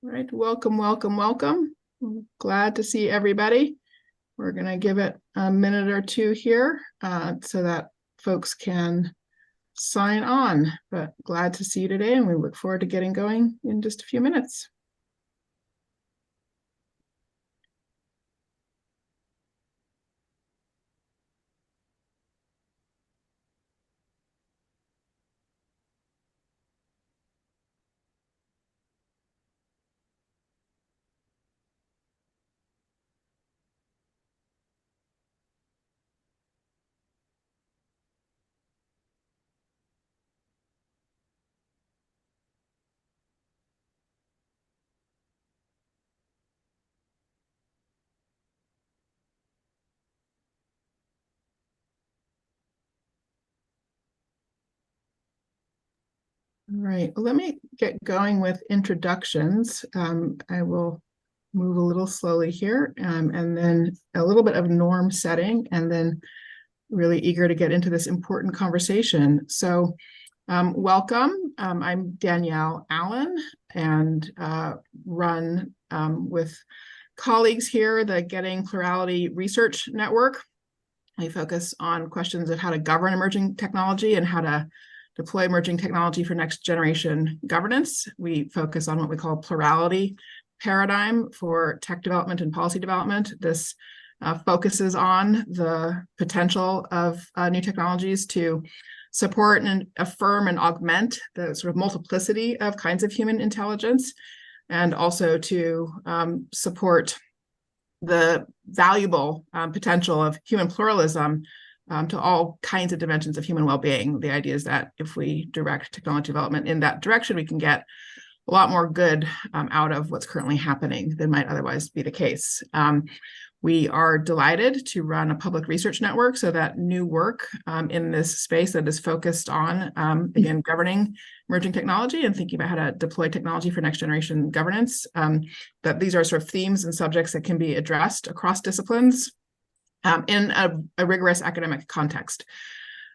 All right, welcome, welcome, welcome. I'm glad to see everybody. We're going to give it a minute or two here so that folks can sign on. But glad to see you today, and we look forward to getting going in just a few minutes. All right, well, let me get going with introductions. I will move a little slowly here, and then a little bit of norm setting, and then really eager to get into this important conversation. So welcome. I'm Danielle Allen, and run with colleagues here the GETTING-Plurality Research Network. We focus on questions of how to govern emerging technology and how to deploy emerging technology for next generation governance. We focus on what we call plurality paradigm for tech development and policy development. This focuses on the potential of new technologies to support and affirm and augment the sort of multiplicity of kinds of human intelligence, and also to support the valuable potential of human pluralism to all kinds of dimensions of human well-being. The idea is that if we direct technology development in that direction, we can get a lot more good out of what's currently happening than might otherwise be the case. We are delighted to run a public research network so that new work in this space that is focused on, again, governing emerging technology and thinking about how to deploy technology for next generation governance, that these are sort of themes and subjects that can be addressed across disciplines in a rigorous academic context.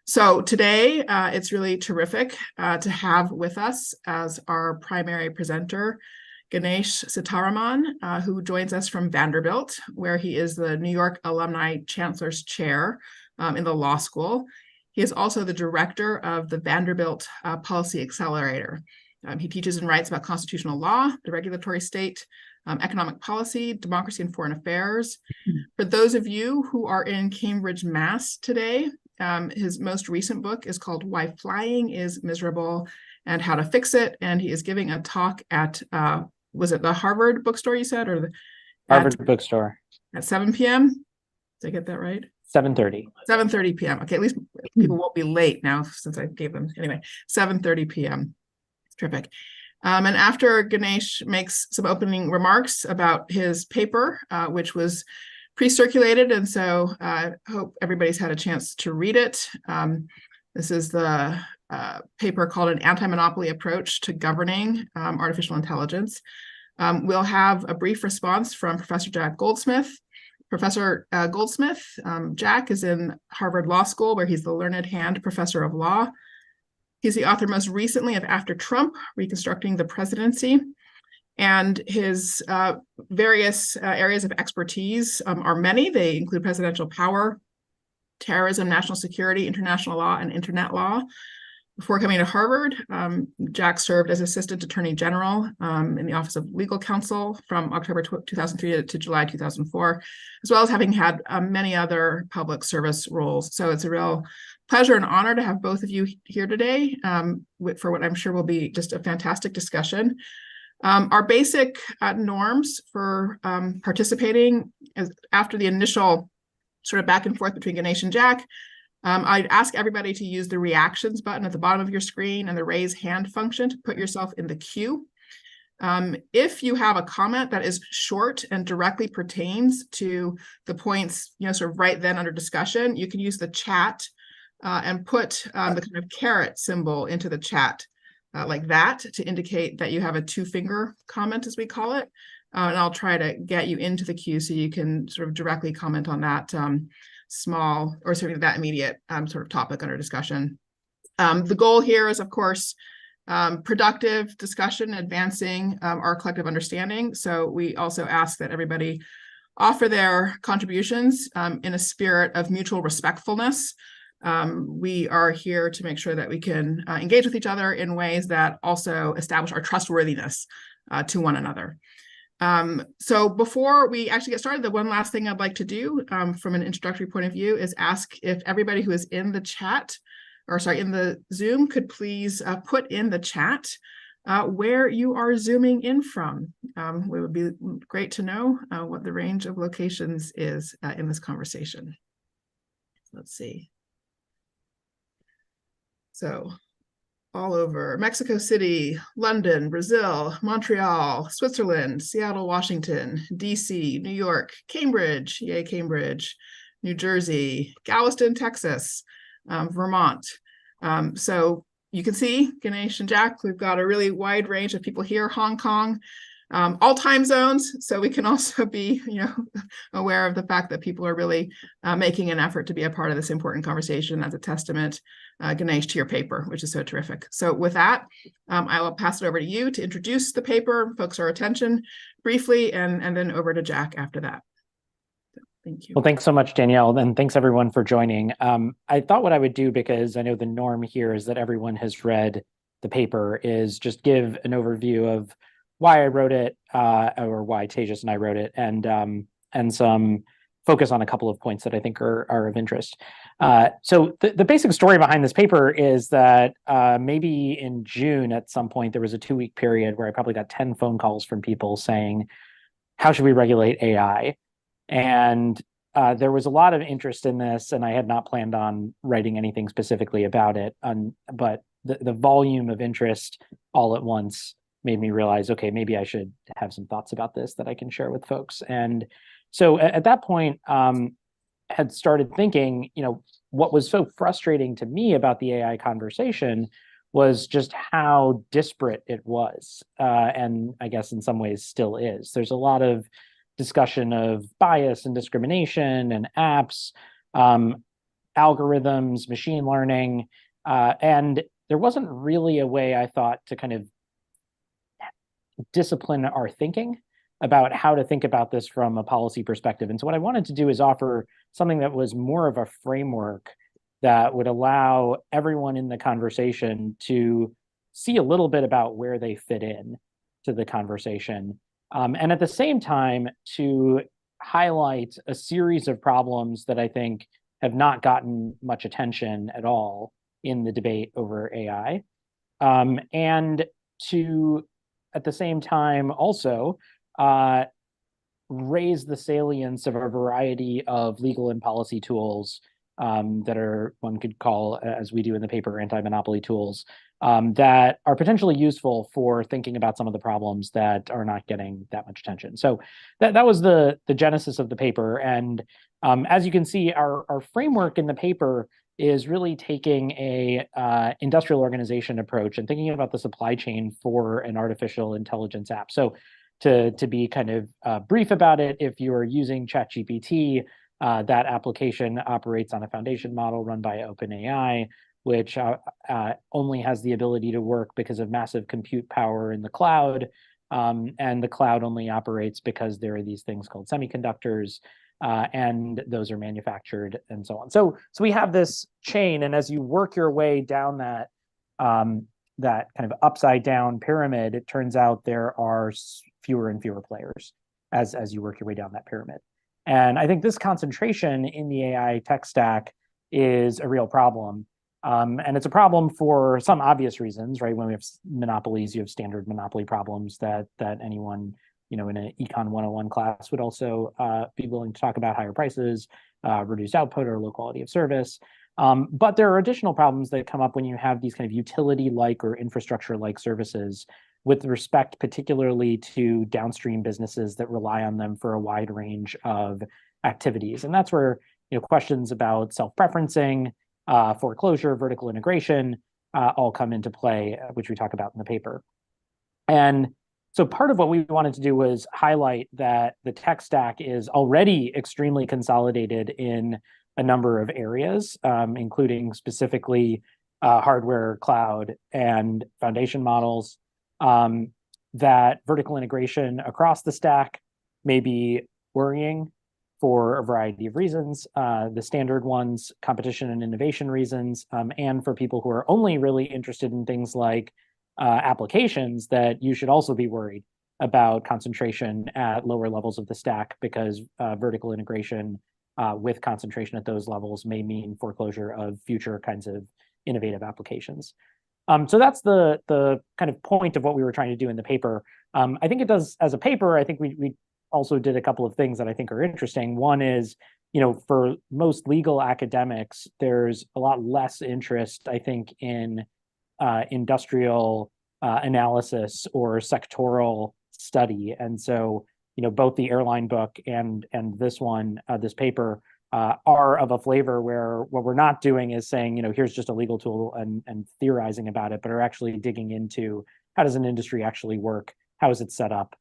So today, it's really terrific to have with us as our primary presenter, Ganesh Sitaraman, who joins us from Vanderbilt, where he is the New York Alumni Chancellor's Chair in the law school. He is also the director of the Vanderbilt Policy Accelerator. He teaches and writes about constitutional law, the regulatory state, economic policy, democracy, and foreign affairs. For those of you who are in Cambridge, Mass. Today, his most recent book is called Why Flying is Miserable and How to Fix It. And he is giving a talk at, was it the Harvard bookstore you said? Or the Harvard bookstore. At 7 p.m.? Did I get that right? 7:30. 7:30 p.m. Okay, at least people won't be late now since I gave them. Anyway, 7:30 p.m. Terrific. And after Ganesh makes some opening remarks about his paper, which was pre-circulated, and so I hope everybody's had a chance to read it. This is the paper called An Antimonopoly Approach to Governing Artificial Intelligence. We'll have a brief response from Professor Jack Goldsmith. Professor Goldsmith, Jack is in Harvard Law School, where he's the learned hand professor of law. He's the author most recently of After Trump, Reconstructing the Presidency. And his various areas of expertise are many. They include presidential power, terrorism, national security, international law, and internet law. Before coming to Harvard, Jack served as Assistant Attorney General in the Office of Legal Counsel from October 2003 to July 2004, as well as having had many other public service roles. So it's a real pleasure and honor to have both of you here today for what I'm sure will be just a fantastic discussion. Our basic norms for participating is after the initial sort of back and forth between Ganesh and Jack, I'd ask everybody to use the reactions button at the bottom of your screen and the raise hand function to put yourself in the queue. If you have a comment that is short and directly pertains to the points, sort of right then under discussion, you can use the chat and put the kind of caret symbol into the chat like that to indicate that you have a two-finger comment, as we call it. And I'll try to get you into the queue so you can sort of directly comment on that small or sort of that immediate sort of topic under discussion. The goal here is, of course, productive discussion, advancing our collective understanding. So we also ask that everybody offer their contributions in a spirit of mutual respectfulness. We are here to make sure that we can engage with each other in ways that also establish our trustworthiness to one another. So before we actually get started, the one last thing I'd like to do from an introductory point of view is ask if everybody who is in the chat, or sorry, in the Zoom, could please put in the chat where you are Zooming in from. It would be great to know what the range of locations is in this conversation. Let's see. So all over Mexico City, London, Brazil, Montreal, Switzerland, Seattle, Washington, DC, New York, Cambridge, yay Cambridge, New Jersey, Galveston, Texas, Vermont. So you can see, Ganesh and Jack, we've got a really wide range of people here, Hong Kong, all time zones. So we can also be, aware of the fact that people are really making an effort to be a part of this important conversation. That's a testament, Ganesh, to your paper, which is so terrific. So with that, I will pass it over to you to introduce the paper, focus our attention briefly, and then over to Jack after that. Thank you. Well, thanks so much, Danielle, and thanks everyone for joining. I thought what I would do, because I know the norm here is that everyone has read the paper, is just give an overview of why I wrote it, or why Tejas and I wrote it, and some focus on a couple of points that I think are of interest. So the basic story behind this paper is that maybe in June at some point, there was a 2-week period where I probably got 10 phone calls from people saying, how should we regulate AI? And there was a lot of interest in this, and I had not planned on writing anything specifically about it. But the volume of interest all at once made me realize, okay, maybe I should have some thoughts about this that I can share with folks. And so at that point, had started thinking, what was so frustrating to me about the AI conversation was just how disparate it was. And I guess in some ways still is. There's a lot of discussion of bias and discrimination and apps, algorithms, machine learning, and there wasn't really a way, I thought, to kind of discipline our thinking about how to think about this from a policy perspective. And so what I wanted to do is offer something that was more of a framework that would allow everyone in the conversation to see a little bit about where they fit in to the conversation. And at the same time, to highlight a series of problems that I think have not gotten much attention at all in the debate over AI. And to, at the same time, also raise the salience of a variety of legal and policy tools that are, one could call, as we do in the paper, anti-monopoly tools, that are potentially useful for thinking about some of the problems that are not getting that much attention. So that was the genesis of the paper. And as you can see, our framework in the paper is really taking a industrial organization approach and thinking about the supply chain for an artificial intelligence app. So to be kind of brief about it, if you're using ChatGPT, that application operates on a foundation model run by OpenAI, which only has the ability to work because of massive compute power in the cloud. And the cloud only operates because there are these things called semiconductors, and those are manufactured and so on. So we have this chain, and as you work your way down that that kind of upside down pyramid, it turns out there are fewer and fewer players as you work your way down that pyramid. And I think this concentration in the AI tech stack is a real problem. And it's a problem for some obvious reasons, right? When we have monopolies, you have standard monopoly problems that anyone, in an Econ 101 class would also be willing to talk about: higher prices, reduced output, or low quality of service. But there are additional problems that come up when you have these kind of utility-like or infrastructure-like services with respect particularly to downstream businesses that rely on them for a wide range of activities. And that's where questions about self-preferencing, foreclosure, vertical integration all come into play, which we talk about in the paper. And so part of what we wanted to do was highlight that the tech stack is already extremely consolidated in a number of areas, including specifically hardware, cloud, and foundation models, that vertical integration across the stack may be worrying for a variety of reasons. The standard ones, competition and innovation reasons, and for people who are only really interested in things like applications, that you should also be worried about concentration at lower levels of the stack, because vertical integration with concentration at those levels may mean foreclosure of future kinds of innovative applications. So that's the kind of point of what we were trying to do in the paper. I think it does, as a paper, I think we also did a couple of things that I think are interesting. One is, for most legal academics, there's a lot less interest, I think, in industrial analysis or sectoral study. And so, both the airline book and this one, this paper, are of a flavor where what we're not doing is saying, here's just a legal tool and theorizing about it, but are actually digging into how does an industry actually work? How is it set up?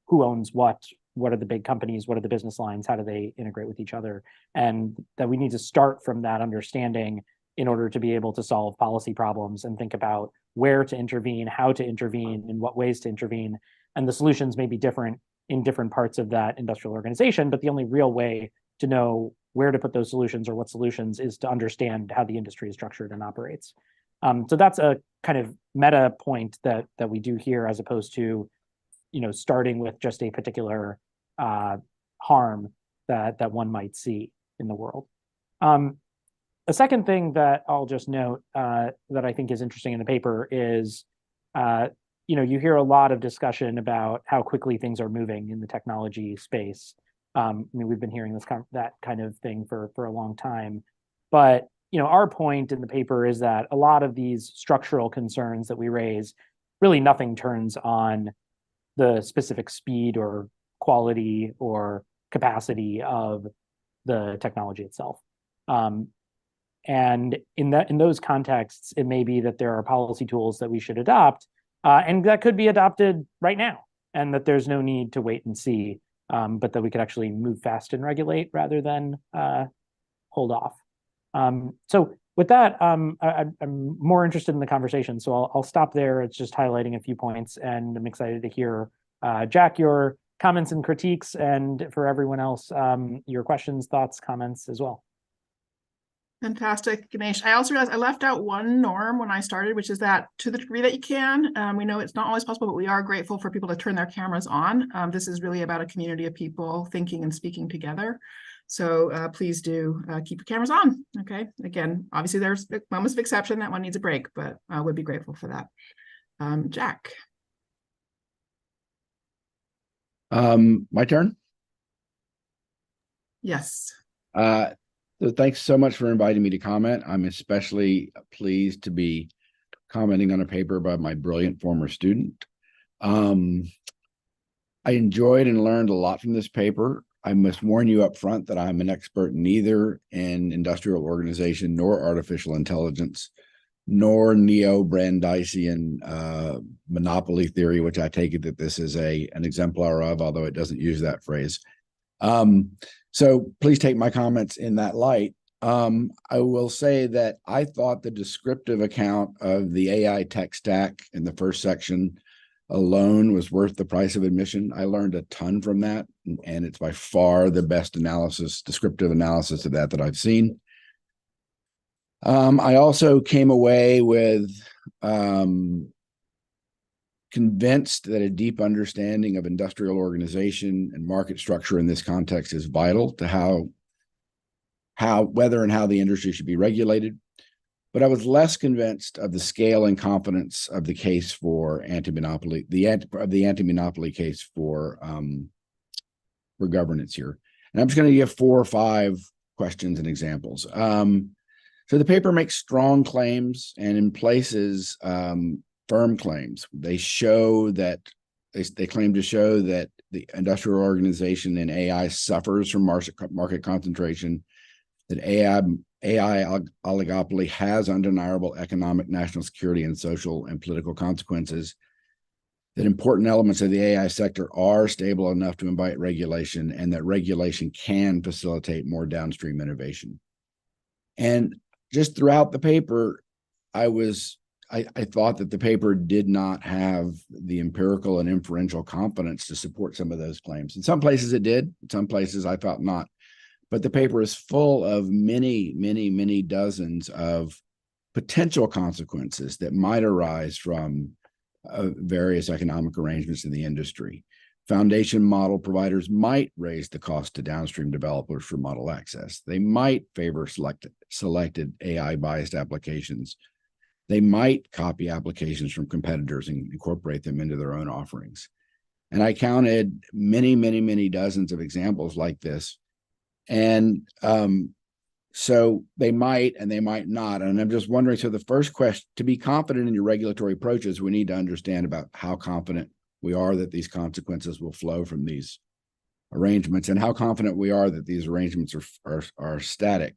Who owns what? What are the big companies? What are the business lines? How do they integrate with each other? And that we need to start from that understanding in order to be able to solve policy problems and think about where to intervene, how to intervene, in what ways to intervene. And the solutions may be different in different parts of that industrial organization, but the only real way to know where to put those solutions or what solutions is to understand how the industry is structured and operates. So that's a kind of meta point that we do here, as opposed to, starting with just a particular harm that one might see in the world. A second thing that I'll just note that I think is interesting in the paper is, you hear a lot of discussion about how quickly things are moving in the technology space. We've been hearing that kind of thing for a long time. But, our point in the paper is that a lot of these structural concerns that we raise, really nothing turns on the specific speed or quality or capacity of the technology itself. And in those contexts, it may be that there are policy tools that we should adopt, and that could be adopted right now, and that there's no need to wait and see, but that we could actually move fast and regulate rather than hold off. So with that, I'm more interested in the conversation, so I'll stop there. It's just highlighting a few points, and I'm excited to hear, Jack, your comments and critiques, and for everyone else, your questions, thoughts, comments as well. Fantastic, Ganesh. I also realized I left out one norm when I started, which is that to the degree that you can, we know it's not always possible, but we are grateful for people to turn their cameras on. This is really about a community of people thinking and speaking together. So please do keep your cameras on. Okay. Again, obviously there's moments of exception that one needs a break, but we'd be grateful for that. Jack. My turn? Yes. So thanks so much for inviting me to comment. I'm especially pleased to be commenting on a paper by my brilliant former student. I enjoyed and learned a lot from this paper. I must warn you up front that I'm an expert neither in industrial organization nor artificial intelligence, nor neo-Brandeisian monopoly theory, which I take it that this is an exemplar of, although it doesn't use that phrase. So please take my comments in that light. I will say that I thought the descriptive account of the AI tech stack in the first section alone was worth the price of admission. I learned a ton from that, and it's by far the best analysis, descriptive analysis of that I've seen. I also came away with convinced that a deep understanding of industrial organization and market structure in this context is vital to whether and how the industry should be regulated. But I was less convinced of the scale and confidence of the case for anti-monopoly, the anti-monopoly case for governance here. And I'm just going to give 4 or 5 questions and examples. So the paper makes strong claims, and in places firm claims. They show that they claim to show that the industrial organization in AI suffers from market concentration, that AI oligopoly has undeniable economic, national security, and social and political consequences, that important elements of the AI sector are stable enough to invite regulation, and that regulation can facilitate more downstream innovation. And just throughout the paper, I thought that the paper did not have the empirical and inferential competence to support some of those claims. In some places it did, in some places I thought not. But the paper is full of many, many, many dozens of potential consequences that might arise from various economic arrangements in the industry. Foundation model providers might raise the cost to downstream developers for model access. They might favor selected AI-biased applications. They might copy applications from competitors and incorporate them into their own offerings. And I counted many, many, many dozens of examples like this. And so they might and they might not. And I'm just wondering, so the first question, to be confident in your regulatory approaches, we need to understand about how confident we are that these consequences will flow from these arrangements and how confident we are that these arrangements are static.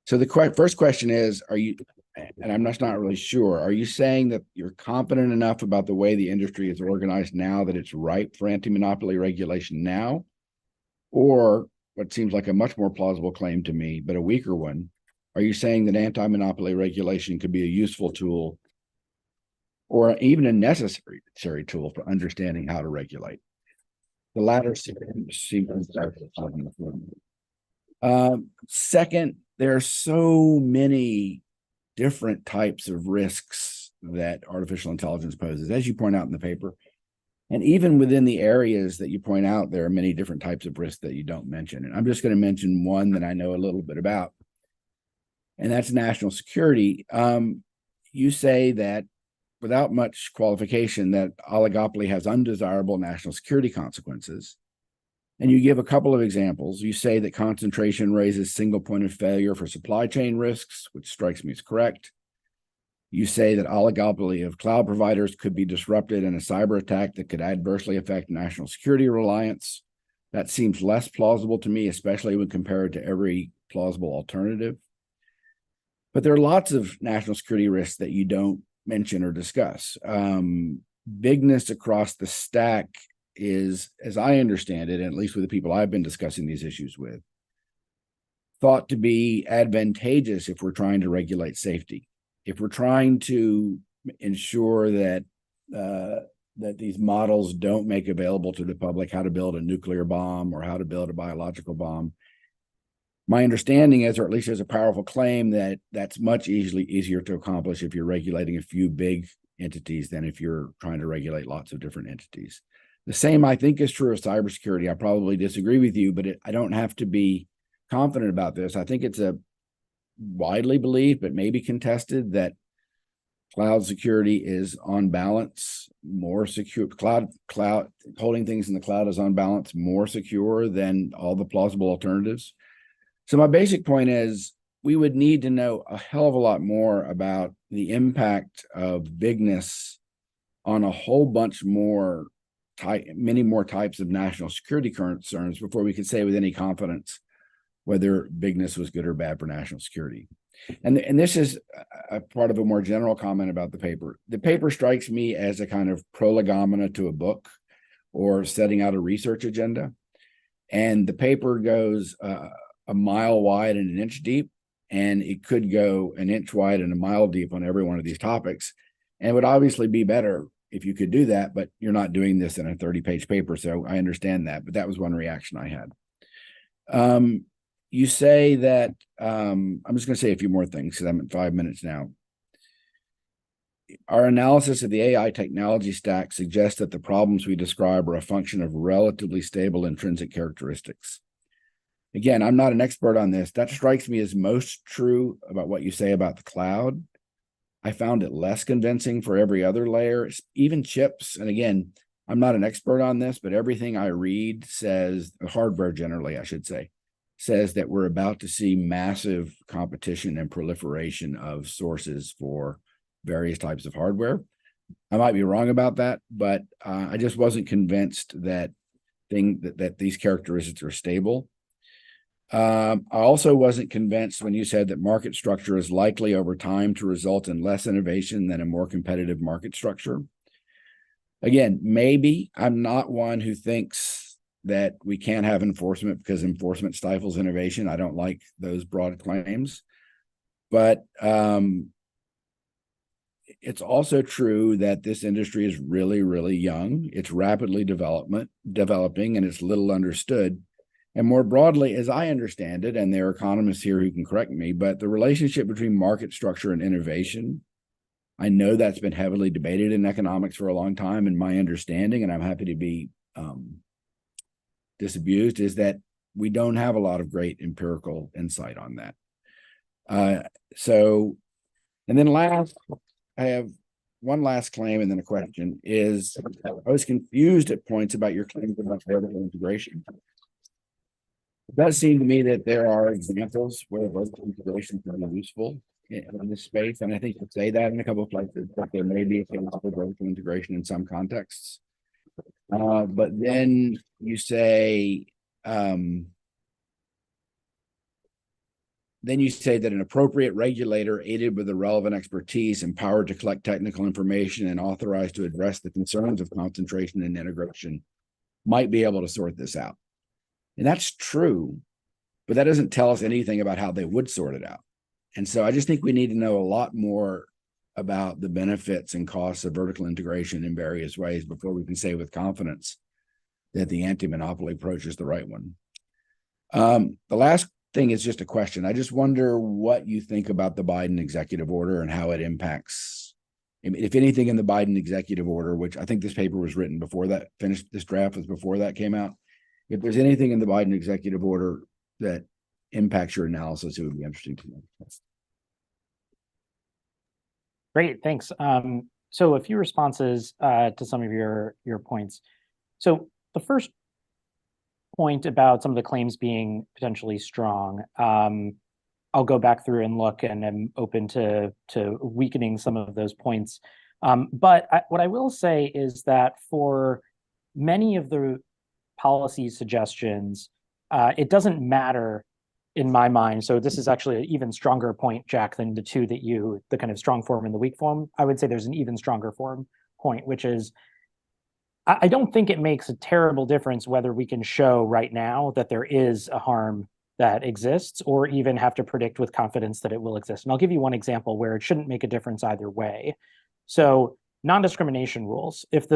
So the first question is, are you, and I'm just not really sure, are you saying that you're confident enough about the way the industry is organized now that it's ripe for anti-monopoly regulation now? Or what seems like a much more plausible claim to me, but a weaker one, are you saying that anti-monopoly regulation could be a useful tool or even a necessary tool for understanding how to regulate? The latter seems second, there are so many different types of risks that artificial intelligence poses, as you point out in the paper. And even within the areas that you point out, there are many different types of risks that you don't mention. And I'm just going to mention one that I know a little bit about, and that's national security. You say that without much qualification that oligopoly has undesirable national security consequences. And you give a couple of examples. You say that concentration raises single point of failure for supply chain risks, which strikes me as correct. You say that oligopoly of cloud providers could be disrupted in a cyber attack that could adversely affect national security reliance. That seems less plausible to me, especially when compared to every plausible alternative. But there are lots of national security risks that you don't mention or discuss. Bigness across the stack is, as I understand it, at least with the people I've been discussing these issues with, thought to be advantageous if we're trying to regulate safety. If we're trying to ensure that that these models don't make available to the public how to build a nuclear bomb or how to build a biological bomb, my understanding is, or at least there's a powerful claim, that that's much easier to accomplish if you're regulating a few big entities than if you're trying to regulate lots of different entities. The same, I think, is true of cybersecurity. I probably disagree with you, but I don't have to be confident about this. I think it's a widely believed, but maybe contested, that cloud security is on balance more secure. Cloud holding things in the cloud is on balance more secure than all the plausible alternatives. So my basic point is we would need to know a hell of a lot more about the impact of bigness on a whole bunch more many more types of national security concerns before we could say with any confidence whether bigness was good or bad for national security. And this is a part of a more general comment about the paper. The paper strikes me as a kind of prolegomena to a book or setting out a research agenda. And the paper goes a mile wide and an inch deep, and it could go an inch wide and a mile deep on every one of these topics. And it would obviously be better if you could do that, but you're not doing this in a 30-page paper, so I understand that. But that was one reaction I had. You say that, I'm just going to say a few more things because I'm at 5 minutes now. Our analysis of the AI technology stack suggests that the problems we describe are a function of relatively stable intrinsic characteristics. Again, I'm not an expert on this. That strikes me as most true about what you say about the cloud. I found it less convincing for every other layer, even chips. And again, I'm not an expert on this, but everything I read says, hardware generally, I should say, says that we're about to see massive competition and proliferation of sources for various types of hardware. I might be wrong about that, but I just wasn't convinced that these characteristics are stable. I also wasn't convinced when you said that market structure is likely over time to result in less innovation than a more competitive market structure. Again, maybe I'm not one who thinks that we can't have enforcement because enforcement stifles innovation. I don't like those broad claims. But it's also true that this industry is really, really young. It's rapidly developing, and it's little understood. And more broadly, as I understand it, and there are economists here who can correct me, but the relationship between market structure and innovation, I know that's been heavily debated in economics for a long time. And my understanding, and I'm happy to be disabused, is that we don't have a lot of great empirical insight on that. And then last, I have one last claim and then a question is, I was confused at points about your claims about vertical integration. It does seem to me that there are examples where vertical integration can be useful in this space. And I think you say that in a couple of places, but there may be a case for vertical integration in some contexts. But then you say, that an appropriate regulator aided with the relevant expertise, empowered to collect technical information, and authorized to address the concerns of concentration and integration might be able to sort this out. And that's true, but that doesn't tell us anything about how they would sort it out. And so I just think we need to know a lot more about the benefits and costs of vertical integration in various ways before we can say with confidence that the anti-monopoly approach is the right one. The last thing is just a question. I just wonder what you think about the Biden executive order and how it impacts, if anything in the Biden executive order, which I think this paper was written before that finished, this draft was before that came out. If there's anything in the Biden executive order that impacts your analysis, it would be interesting to know. Great, thanks. So a few responses to some of your points. So the first point about some of the claims being potentially strong, I'll go back through and look, and I'm open to weakening some of those points. But what I will say is that for many of the policy suggestions, it doesn't matter in my mind. So this is actually an even stronger point, Jack, than the two that the kind of strong form and the weak form. I would say there's an even stronger point, which is, I don't think it makes a terrible difference whether we can show right now that there is a harm that exists, or even have to predict with confidence that it will exist. And I'll give you one example where it shouldn't make a difference either way. So non-discrimination rules. If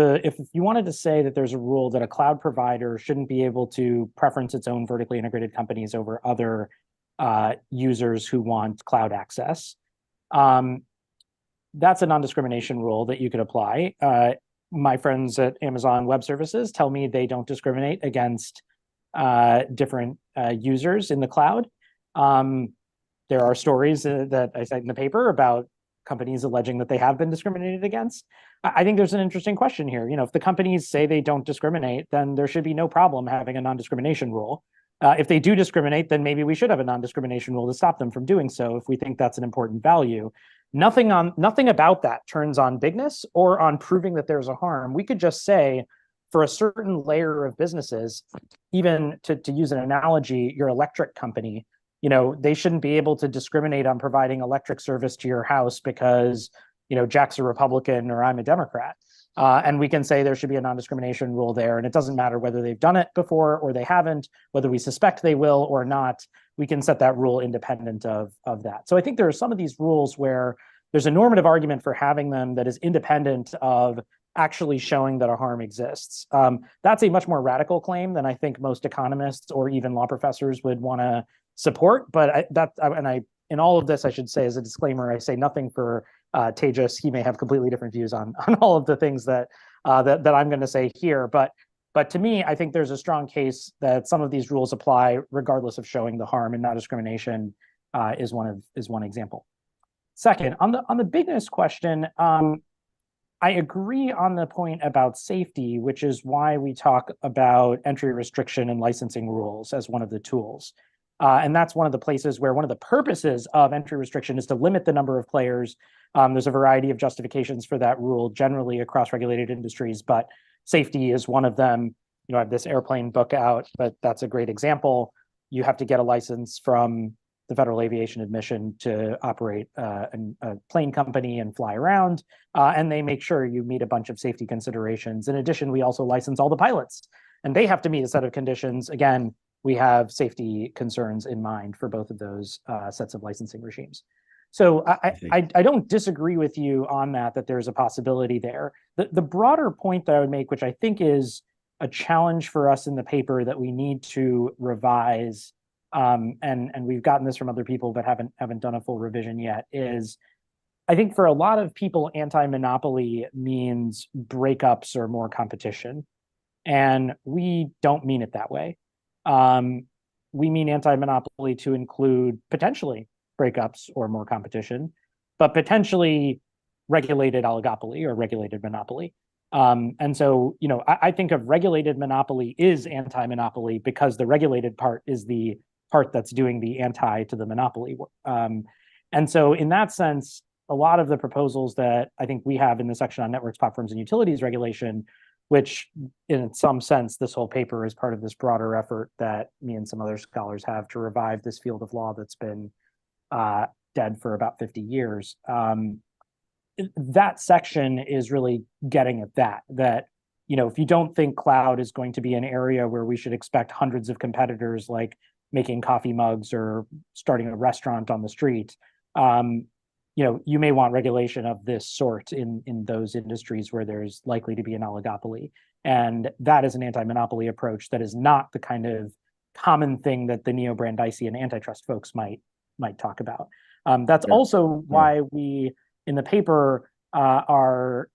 you wanted to say that there's a rule that a cloud provider shouldn't be able to preference its own vertically integrated companies over other users who want cloud access, that's a non-discrimination rule that you could apply. My friends at Amazon Web Services tell me they don't discriminate against different users in the cloud. There are stories that I cite in the paper about companies alleging that they have been discriminated against. I think there's an interesting question here. If the companies say they don't discriminate, then there should be no problem having a non-discrimination rule. If they do discriminate, then maybe we should have a non-discrimination rule to stop them from doing so if we think that's an important value. Nothing about that turns on bigness or on proving that there's a harm. We could just say, for a certain layer of businesses, even to use an analogy, your electric company, they shouldn't be able to discriminate on providing electric service to your house because, Jack's a Republican or I'm a Democrat. And we can say there should be a non-discrimination rule there. And it doesn't matter whether they've done it before or they haven't, whether we suspect they will or not, we can set that rule independent of that. So I think there are some of these rules where there's a normative argument for having them that is independent of actually showing that a harm exists. That's a much more radical claim than I think most economists or even law professors would want to support. But in all of this, I should say as a disclaimer, I say nothing for Tejas. He may have completely different views on all of the things that I'm going to say here. But to me, I think there's a strong case that some of these rules apply regardless of showing the harm, and non-discrimination is one example. Second, on the bigness question, I agree on the point about safety, which is why we talk about entry restriction and licensing rules as one of the tools. And that's one of the places where one of the purposes of entry restriction is to limit the number of players. There's a variety of justifications for that rule generally across regulated industries, but safety is one of them. I have this airplane book out, but that's a great example. You have to get a license from the Federal Aviation Administration to operate a plane company and fly around, and they make sure you meet a bunch of safety considerations. In addition, we also license all the pilots, and they have to meet a set of conditions. Again, we have safety concerns in mind for both of those sets of licensing regimes. So see. I don't disagree with you on that there's a possibility there. The broader point that I would make, which I think is a challenge for us in the paper that we need to revise, and we've gotten this from other people but haven't done a full revision yet, is I think for a lot of people, anti-monopoly means breakups or more competition. And we don't mean it that way. We mean anti-monopoly to include potentially breakups or more competition, but potentially regulated oligopoly or regulated monopoly. And so, I think of regulated monopoly is anti-monopoly because the regulated part is the part that's doing the anti to the monopoly. And so in that sense, a lot of the proposals that I think we have in the section on networks, platforms, and utilities regulation, which in some sense, this whole paper is part of this broader effort that me and some other scholars have to revive this field of law that's been dead for about 50 years. That section is really getting at that, if you don't think cloud is going to be an area where we should expect hundreds of competitors like making coffee mugs or starting a restaurant on the street, you may want regulation of this sort in those industries where there's likely to be an oligopoly. And that is an anti-monopoly approach that is not the kind of common thing that the neo-Brandeisian antitrust folks might talk about. That's also why we, in the paper, are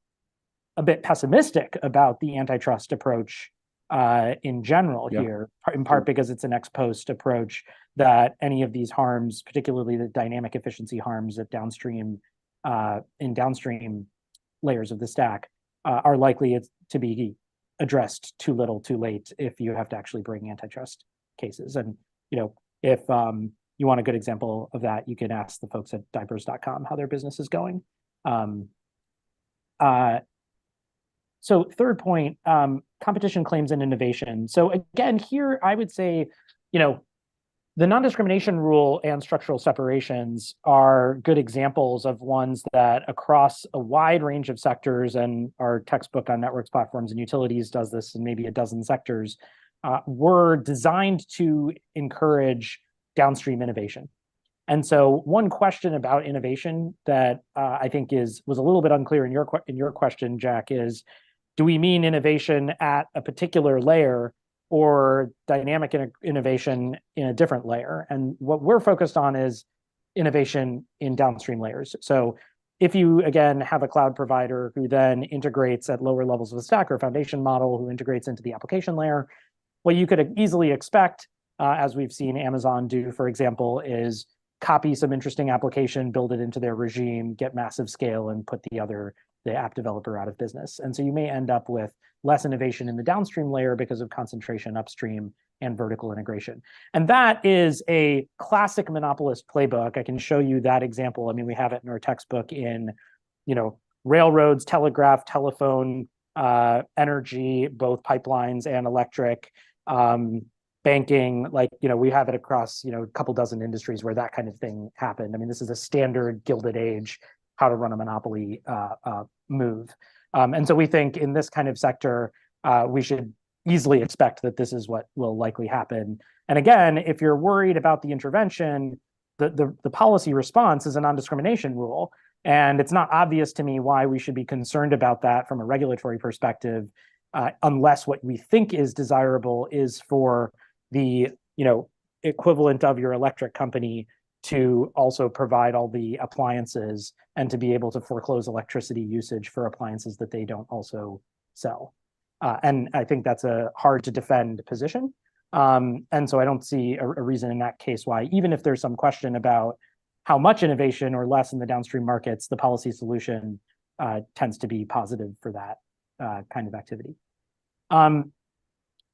a bit pessimistic about the antitrust approach in general here, in part because it's an ex post approach that any of these harms, particularly the dynamic efficiency harms at in downstream layers of the stack, are likely to be addressed too little, too late if you have to actually bring antitrust cases. And if you want a good example of that, you can ask the folks at diapers.com how their business is going. So third point, competition claims and innovation. So again, here I would say, the non-discrimination rule and structural separations are good examples of ones that across a wide range of sectors, and our textbook on networks, platforms, and utilities does this in maybe a dozen sectors, were designed to encourage downstream innovation. And so one question about innovation that I think was a little bit unclear in your question, Jack, is, do we mean innovation at a particular layer or dynamic innovation in a different layer? And what we're focused on is innovation in downstream layers. So if you, again, have a cloud provider who then integrates at lower levels of the stack, or a foundation model who integrates into the application layer, what you could easily expect, as we've seen Amazon do, for example, is copy some interesting application, build it into their regime, get massive scale, and put the app developer out of business. And so you may end up with less innovation in the downstream layer because of concentration upstream and vertical integration. And that is a classic monopolist playbook. I can show you that example. I mean, we have it in our textbook in, railroads, telegraph, telephone, energy, both pipelines and electric, banking, we have it across, a couple dozen industries where that kind of thing happened. I mean, this is a standard Gilded Age, how to run a monopoly move. And so we think in this kind of sector, we should easily expect that this is what will likely happen. And again, if you're worried about the intervention, the policy response is a non-discrimination rule. And it's not obvious to me why we should be concerned about that from a regulatory perspective, unless what we think is desirable is for the equivalent of your electric company to also provide all the appliances and to be able to foreclose electricity usage for appliances that they don't also sell. And I think that's a hard to defend position. And so I don't see a reason in that case why, even if there's some question about how much innovation or less in the downstream markets, the policy solution tends to be positive for that kind of activity.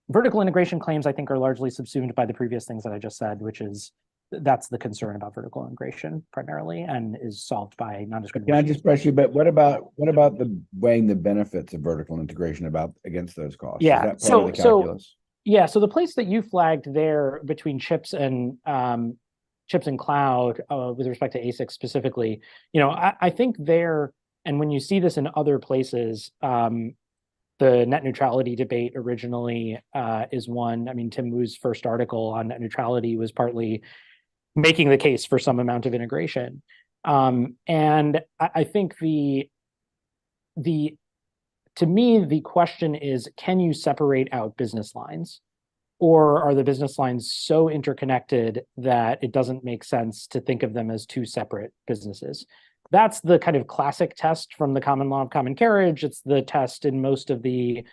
Vertical integration claims, I think, are largely subsumed by the previous things that I just said, which is that's the concern about vertical integration primarily, and is solved by non-discrimination. Can I just press you, but what about the weighing the benefits of vertical integration against those costs? Yeah. Is that part of the calculus? So the place that you flagged there between chips and cloud with respect to ASICs specifically, I think there, and when you see this in other places, the net neutrality debate originally is one. I mean, Tim Wu's first article on net neutrality was partly making the case for some amount of integration. And I think to me, the question is, can you separate out business lines? Or are the business lines so interconnected that it doesn't make sense to think of them as two separate businesses? That's the kind of classic test from the common law of common carriage. It's the test in most of the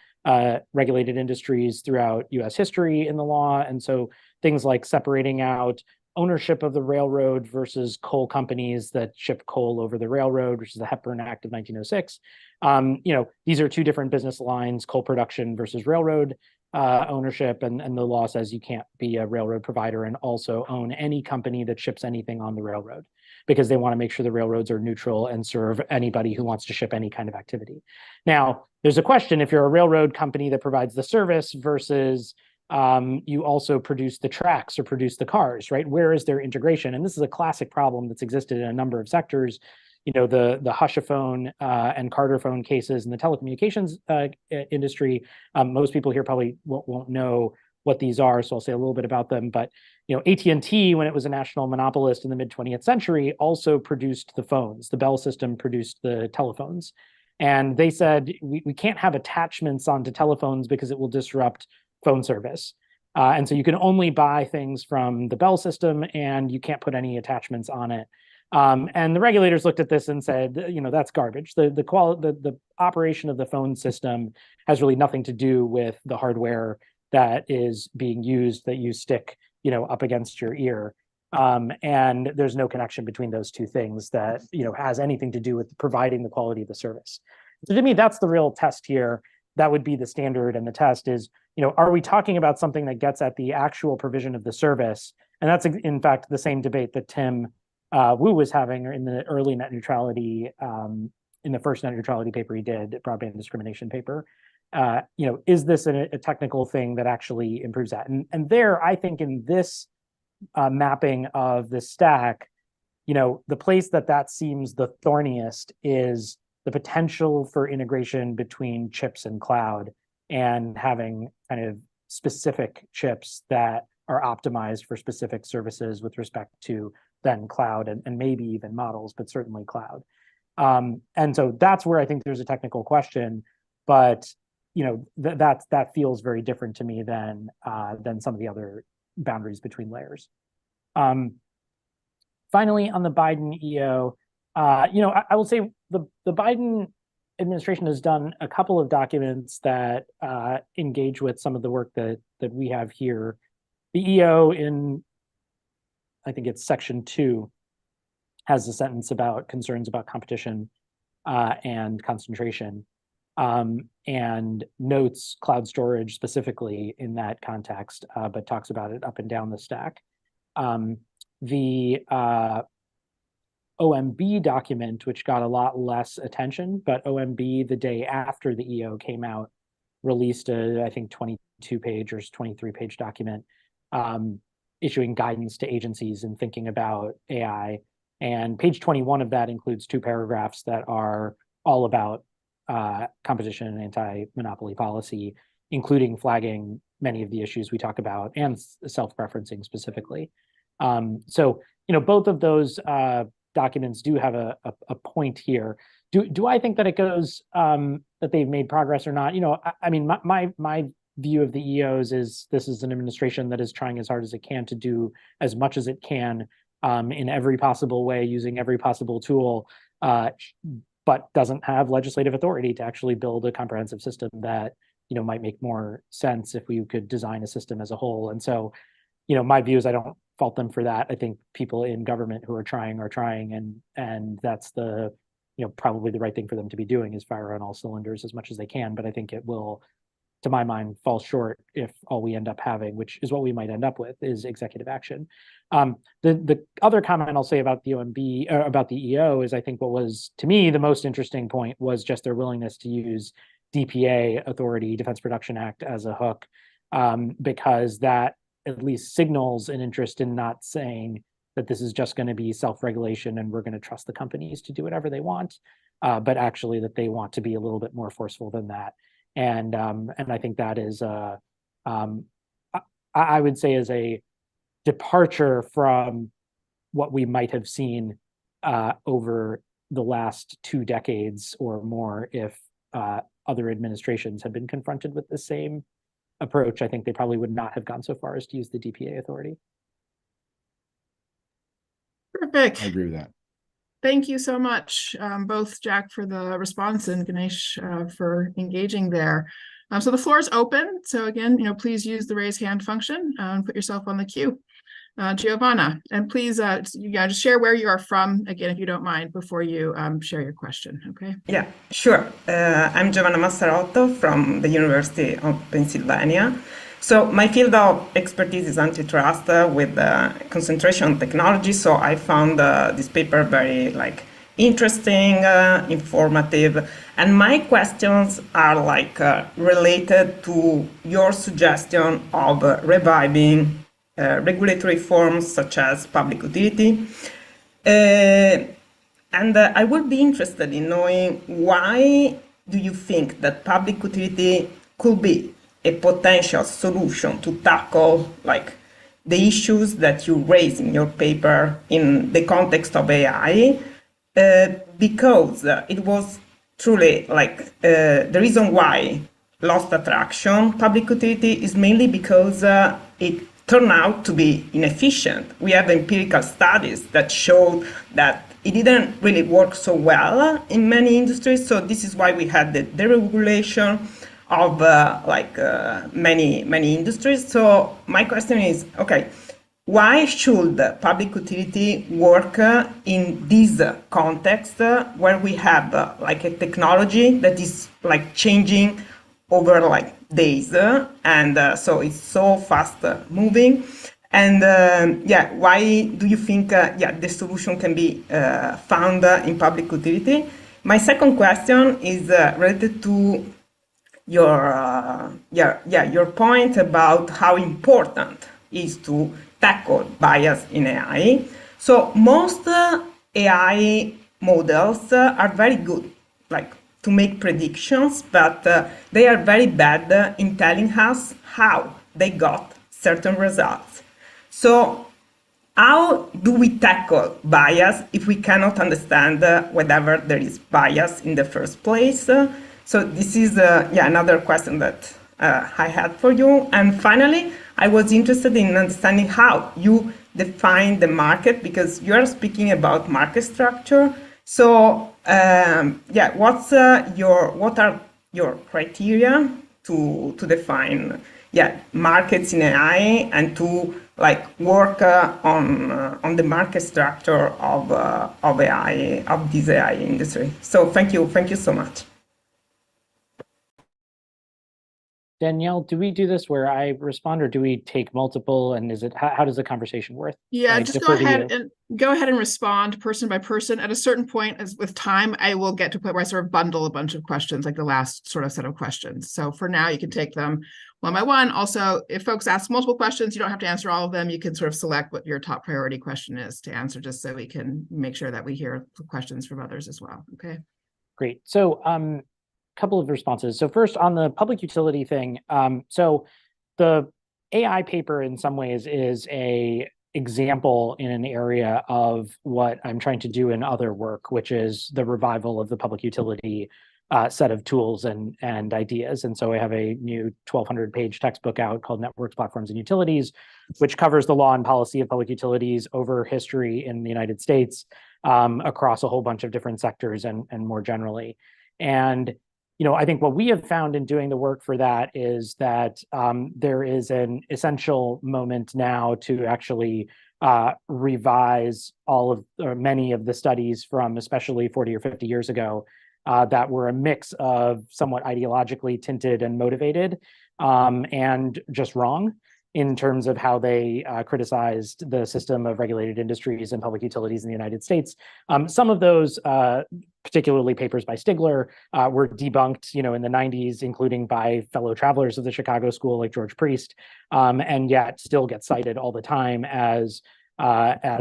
regulated industries throughout US history in the law. And so things like separating out ownership of the railroad versus coal companies that ship coal over the railroad, which is the Hepburn Act of 1906. These are two different business lines, coal production versus railroad ownership, and the law says you can't be a railroad provider and also own any company that ships anything on the railroad, because they want to make sure the railroads are neutral and serve anybody who wants to ship any kind of activity. Now, there's a question if you're a railroad company that provides the service versus you also produce the tracks or produce the cars, right? Where is their integration? And this is a classic problem that's existed in a number of sectors. The Hushaphone and Carterphone cases in the telecommunications industry. Most people here probably won't know what these are, so I'll say a little bit about them. But AT&T, when it was a national monopolist in the mid-20th century, also produced the phones. The Bell system produced the telephones. And they said, we can't have attachments onto telephones because it will disrupt phone service. And so you can only buy things from the Bell system, and you can't put any attachments on it. And the regulators looked at this and said, that's garbage. The operation of the phone system has really nothing to do with the hardware that is being used that you stick, up against your ear. And there's no connection between those two things that, has anything to do with providing the quality of the service. So to me, that's the real test here. That would be the standard, and the test is, are we talking about something that gets at the actual provision of the service? And that's, in fact, the same debate that Tim Wu was having in the early net neutrality, in the first net neutrality paper he did, broadband discrimination paper. Is this a technical thing that actually improves that? And there, I think in this mapping of the stack, the place that seems the thorniest is the potential for integration between chips and cloud, and having kind of specific chips that are optimized for specific services with respect to then cloud and maybe even models, but certainly cloud. And so that's where I think there's a technical question, but that feels very different to me than some of the other boundaries between layers. Finally, on the Biden EO, I will say the Biden administration has done a couple of documents that engage with some of the work that we have here. The EO in, I think it's section 2, has a sentence about concerns about competition and concentration, and notes cloud storage specifically in that context, but talks about it up and down the stack. The OMB document, which got a lot less attention, but OMB, the day after the EO came out, released I think 22-page or 23-page document issuing guidance to agencies in thinking about AI. And page 21 of that includes 2 paragraphs that are all about competition and anti-monopoly policy, including flagging many of the issues we talk about and self-preferencing specifically. So, both of those documents do have a point here. Do I think that it goes that they've made progress or not? I mean, my view of the EOs is this is an administration that is trying as hard as it can to do as much as it can in every possible way, using every possible tool, but doesn't have legislative authority to actually build a comprehensive system that might make more sense if we could design a system as a whole. And so, my view is I don't fault them for that. I think people in government who are trying, and that's the probably the right thing for them to be doing, is fire on all cylinders as much as they can. But I think it will, to my mind, fall short if all we end up having, which is what we might end up with, is executive action. The other comment I'll say about the OMB, about the EO, is I think what was, to me, the most interesting point was just their willingness to use DPA authority, Defense Production Act, as a hook, because that at least signals an interest in not saying that this is just going to be self-regulation and we're going to trust the companies to do whatever they want, but actually that they want to be a little bit more forceful than that. And I think that is, I would say, is a departure from what we might have seen over the last 2 decades or more if other administrations had been confronted with the same approach. I think they probably would not have gone so far as to use the DPA authority. Perfect. I agree with that. Thank you so much, both Jack for the response and Ganesh for engaging there. So the floor is open. So again, please use the raise hand function and put yourself on the queue. Giovanna, and please just share where you are from, again, if you don't mind, before you share your question, okay? Yeah, sure. I'm Giovanna Massarotto from the University of Pennsylvania. So my field of expertise is antitrust with concentration on technology. So I found this paper very interesting, informative. And my questions are related to your suggestion of reviving regulatory forms such as public utility. And I would be interested in knowing, why do you think that public utility could be a potential solution to tackle the issues that you raise in your paper in the context of AI? Because it was truly the reason why lost attraction. Public utility is mainly because it turned out to be inefficient. We have empirical studies that showed that it didn't really work so well in many industries. So this is why we had the deregulation of many industries. So my question is, okay, why should public utility work in this context where we have a technology that is changing over days, and so it's so fast moving? And why do you think the solution can be found in public utility? My second question is related to your point about how important is to tackle bias in AI. So most AI models are very good, to make predictions, but they are very bad in telling us how they got certain results. So how do we tackle bias if we cannot understand whether there is bias in the first place? So this is another question that I had for you. And finally, I was interested in understanding how you define the market, because you are speaking about market structure. So what are your criteria to define markets in AI and to work on the market structure of AI, of this AI industry? So thank you so much. Danielle, do we do this where I respond, or do we take multiple? And how does the conversation work? Yeah, just go ahead and respond person by person. At a certain point, as with time, I will get to a point where I sort of bundle a bunch of questions, like the last sort of set of questions. So for now, you can take them one by one. Also, if folks ask multiple questions, you don't have to answer all of them. You can sort of select what your top priority question is to answer, just so we can make sure that we hear questions from others as well. Okay. Great. So couple of responses. So first, on the public utility thing, so the AI paper in some ways is a example in an area of what I'm trying to do in other work, which is the revival of the public utility set of tools and ideas. And so I have a new 1,200-page textbook out called Networks, Platforms, and Utilities, which covers the law and policy of public utilities over history in the United States across a whole bunch of different sectors and more generally. And I think what we have found in doing the work for that is that there is an essential moment now to actually revise many of the studies from especially 40 or 50 years ago that were a mix of somewhat ideologically tinted and motivated and just wrong in terms of how they criticized the system of regulated industries and public utilities in the United States. Some of those, particularly papers by Stigler, were debunked, in the 90s, including by fellow travelers of the Chicago School like George Priest, and yet still get cited all the time as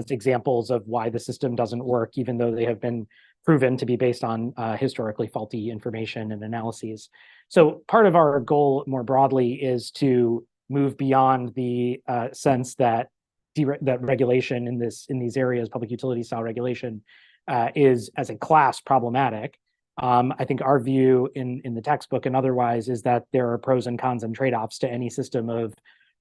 examples of why the system doesn't work, even though they have been proven to be based on historically faulty information and analyses. So part of our goal more broadly is to move beyond the sense that regulation in these areas, public utility style regulation, is as a class problematic. I think our view in the textbook and otherwise is that there are pros and cons and trade-offs to any system of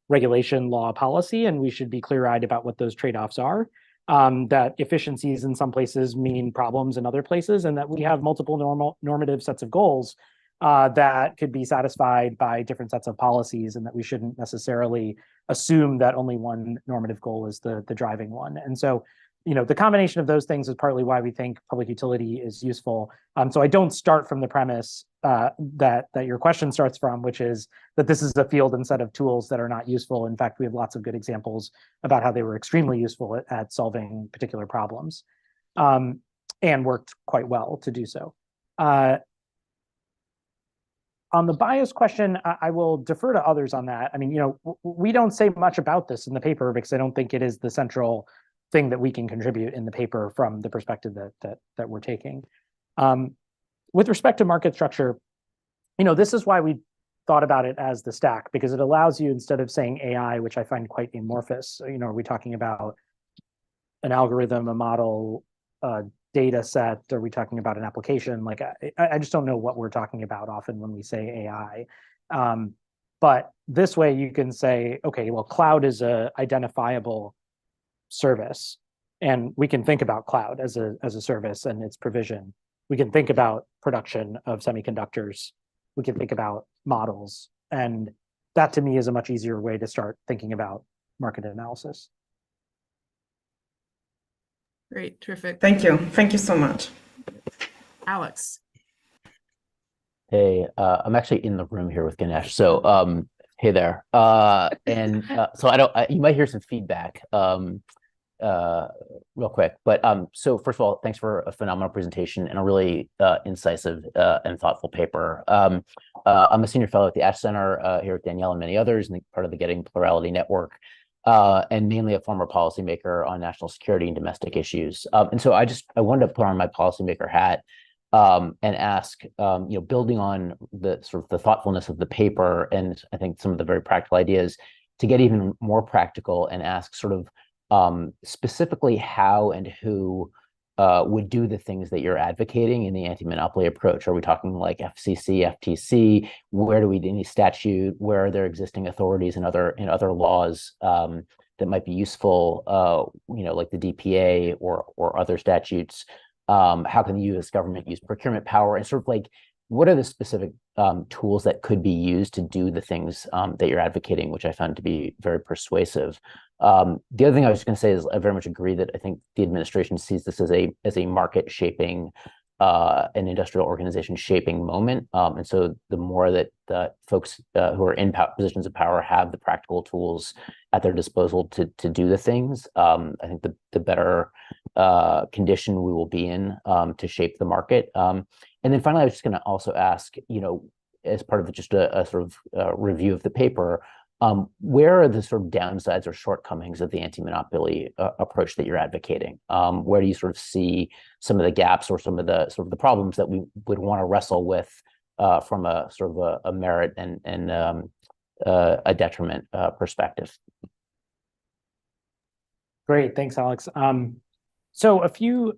regulation, law, policy, and we should be clear-eyed about what those trade-offs are. That efficiencies in some places mean problems in other places, and that we have multiple normative sets of goals that could be satisfied by different sets of policies, and that we shouldn't necessarily assume that only one normative goal is the driving one. And so, the combination of those things is partly why we think public utility is useful. So I don't start from the premise that your question starts from, which is that this is a field and set of tools that are not useful. In fact, we have lots of good examples about how they were extremely useful at solving particular problems, and worked quite well to do so. On the bias question, I will defer to others on that. I mean, we don't say much about this in the paper because I don't think it is the central thing that we can contribute in the paper from the perspective that we're taking. With respect to market structure, this is why we thought about it as the stack, because it allows you, instead of saying AI, which I find quite amorphous, are we talking about an algorithm, a model, a data set? Are we talking about an application? Like, I just don't know what we're talking about often when we say AI. But this way you can say, okay, well, cloud is a identifiable service, and we can think about cloud as a service and its provision. We can think about production of semiconductors. We can think about models. And that, to me, is a much easier way to start thinking about market analysis. Great, terrific. Thank you. Thank you so much. Alex. Hey, I'm actually in the room here with Ganesh. So, hey there. So you might hear some feedback real quick. But so first of all, thanks for a phenomenal presentation and a really incisive and thoughtful paper. I'm a senior fellow at the Ash Center here with Danielle and many others, and part of the Getting Plurality Network, and mainly a former policymaker on national security and domestic issues. And so I wanted to put on my policymaker hat and ask, building on the sort of the thoughtfulness of the paper, and I think some of the very practical ideas, to get even more practical and ask sort of specifically how and who would do the things that you're advocating in the anti-monopoly approach. Are we talking like FCC, FTC? Where do we need any statute? Where are there existing authorities in other laws that might be useful? Like the DPA or other statutes. How can the U.S. government use procurement power? And sort of like, what are the specific tools that could be used to do the things that you're advocating, which I found to be very persuasive. The other thing I was going to say is I very much agree that I think the administration sees this as a market shaping, an industrial organization shaping moment. And so the more that folks who are in positions of power have the practical tools at their disposal to do the things, I think the better condition we will be in to shape the market. And then finally, I was just going to also ask, as part of just a sort of review of the paper, where are the sort of downsides or shortcomings of the anti-monopoly approach that you're advocating? Where do you sort of see some of the gaps or some of the sort of the problems that we would want to wrestle with from a sort of a merit and a detriment perspective? Great, thanks, Alex. So a few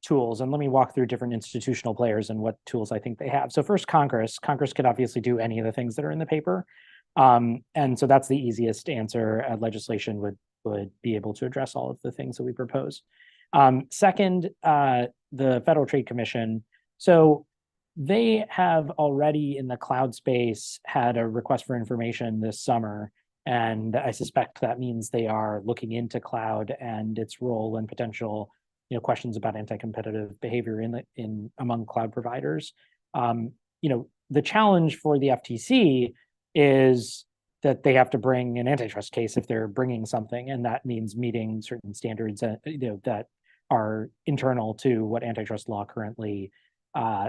tools, and let me walk through different institutional players and what tools I think they have. So first, Congress. Congress could obviously do any of the things that are in the paper. And so that's the easiest answer. Legislation would be able to address all of the things that we propose. Second, the Federal Trade Commission. So they have already in the cloud space had a request for information this summer. And I suspect that means they are looking into cloud and its role and potential, questions about anti-competitive behavior among cloud providers. The challenge for the FTC is that they have to bring an antitrust case if they're bringing something, and that means meeting certain standards that are internal to what antitrust law currently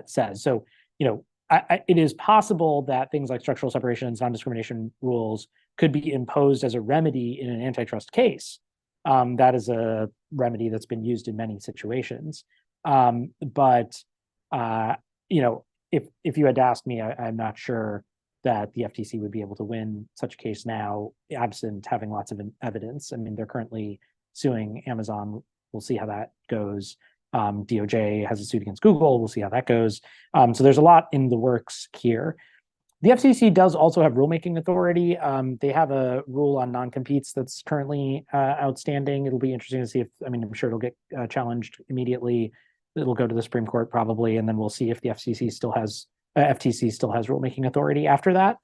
says. So, it is possible that things like structural separations, non-discrimination rules could be imposed as a remedy in an antitrust case. That is a remedy that's been used in many situations. But if you had to ask me, I'm not sure that the FTC would be able to win such a case now, absent having lots of evidence. I mean, they're currently suing Amazon. We'll see how that goes. DOJ has a suit against Google. We'll see how that goes. So there's a lot in the works here. The FCC does also have rulemaking authority. They have a rule on non-competes that's currently outstanding. It'll be interesting to see if, I'm sure it'll get challenged immediately. It'll go to the Supreme Court probably, and then we'll see if the FTC still has rulemaking authority after that.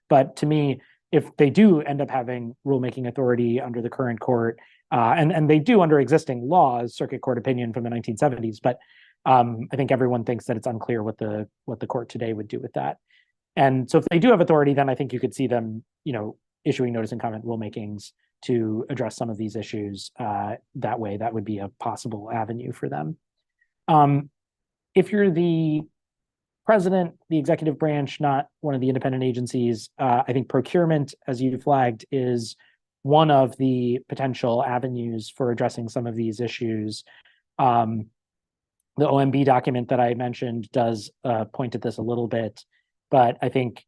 But to me, if they do end up having rulemaking authority under the current court, and they do under existing laws, circuit court opinion from the 1970s, but I think everyone thinks that it's unclear what the court today would do with that. And so if they do have authority, then I think you could see them, issuing notice and comment rulemakings to address some of these issues that way. That would be a possible avenue for them. If you're the president, the executive branch, not one of the independent agencies, I think procurement, as you flagged, is one of the potential avenues for addressing some of these issues. The OMB document that I mentioned does point at this a little bit, but I think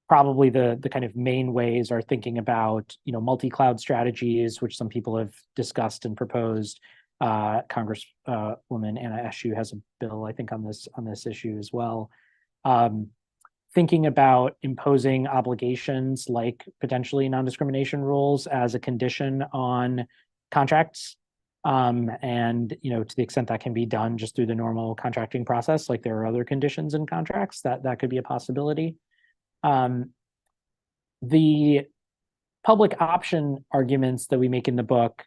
probably the kind of main ways are thinking about, multi-cloud strategies, which some people have discussed and proposed. Congresswoman Anna Eshoo has a bill, I think, on this issue as well. Thinking about imposing obligations like potentially non-discrimination rules as a condition on contracts. And, to the extent that can be done just through the normal contracting process, like there are other conditions in contracts, that could be a possibility. The public option arguments that we make in the book,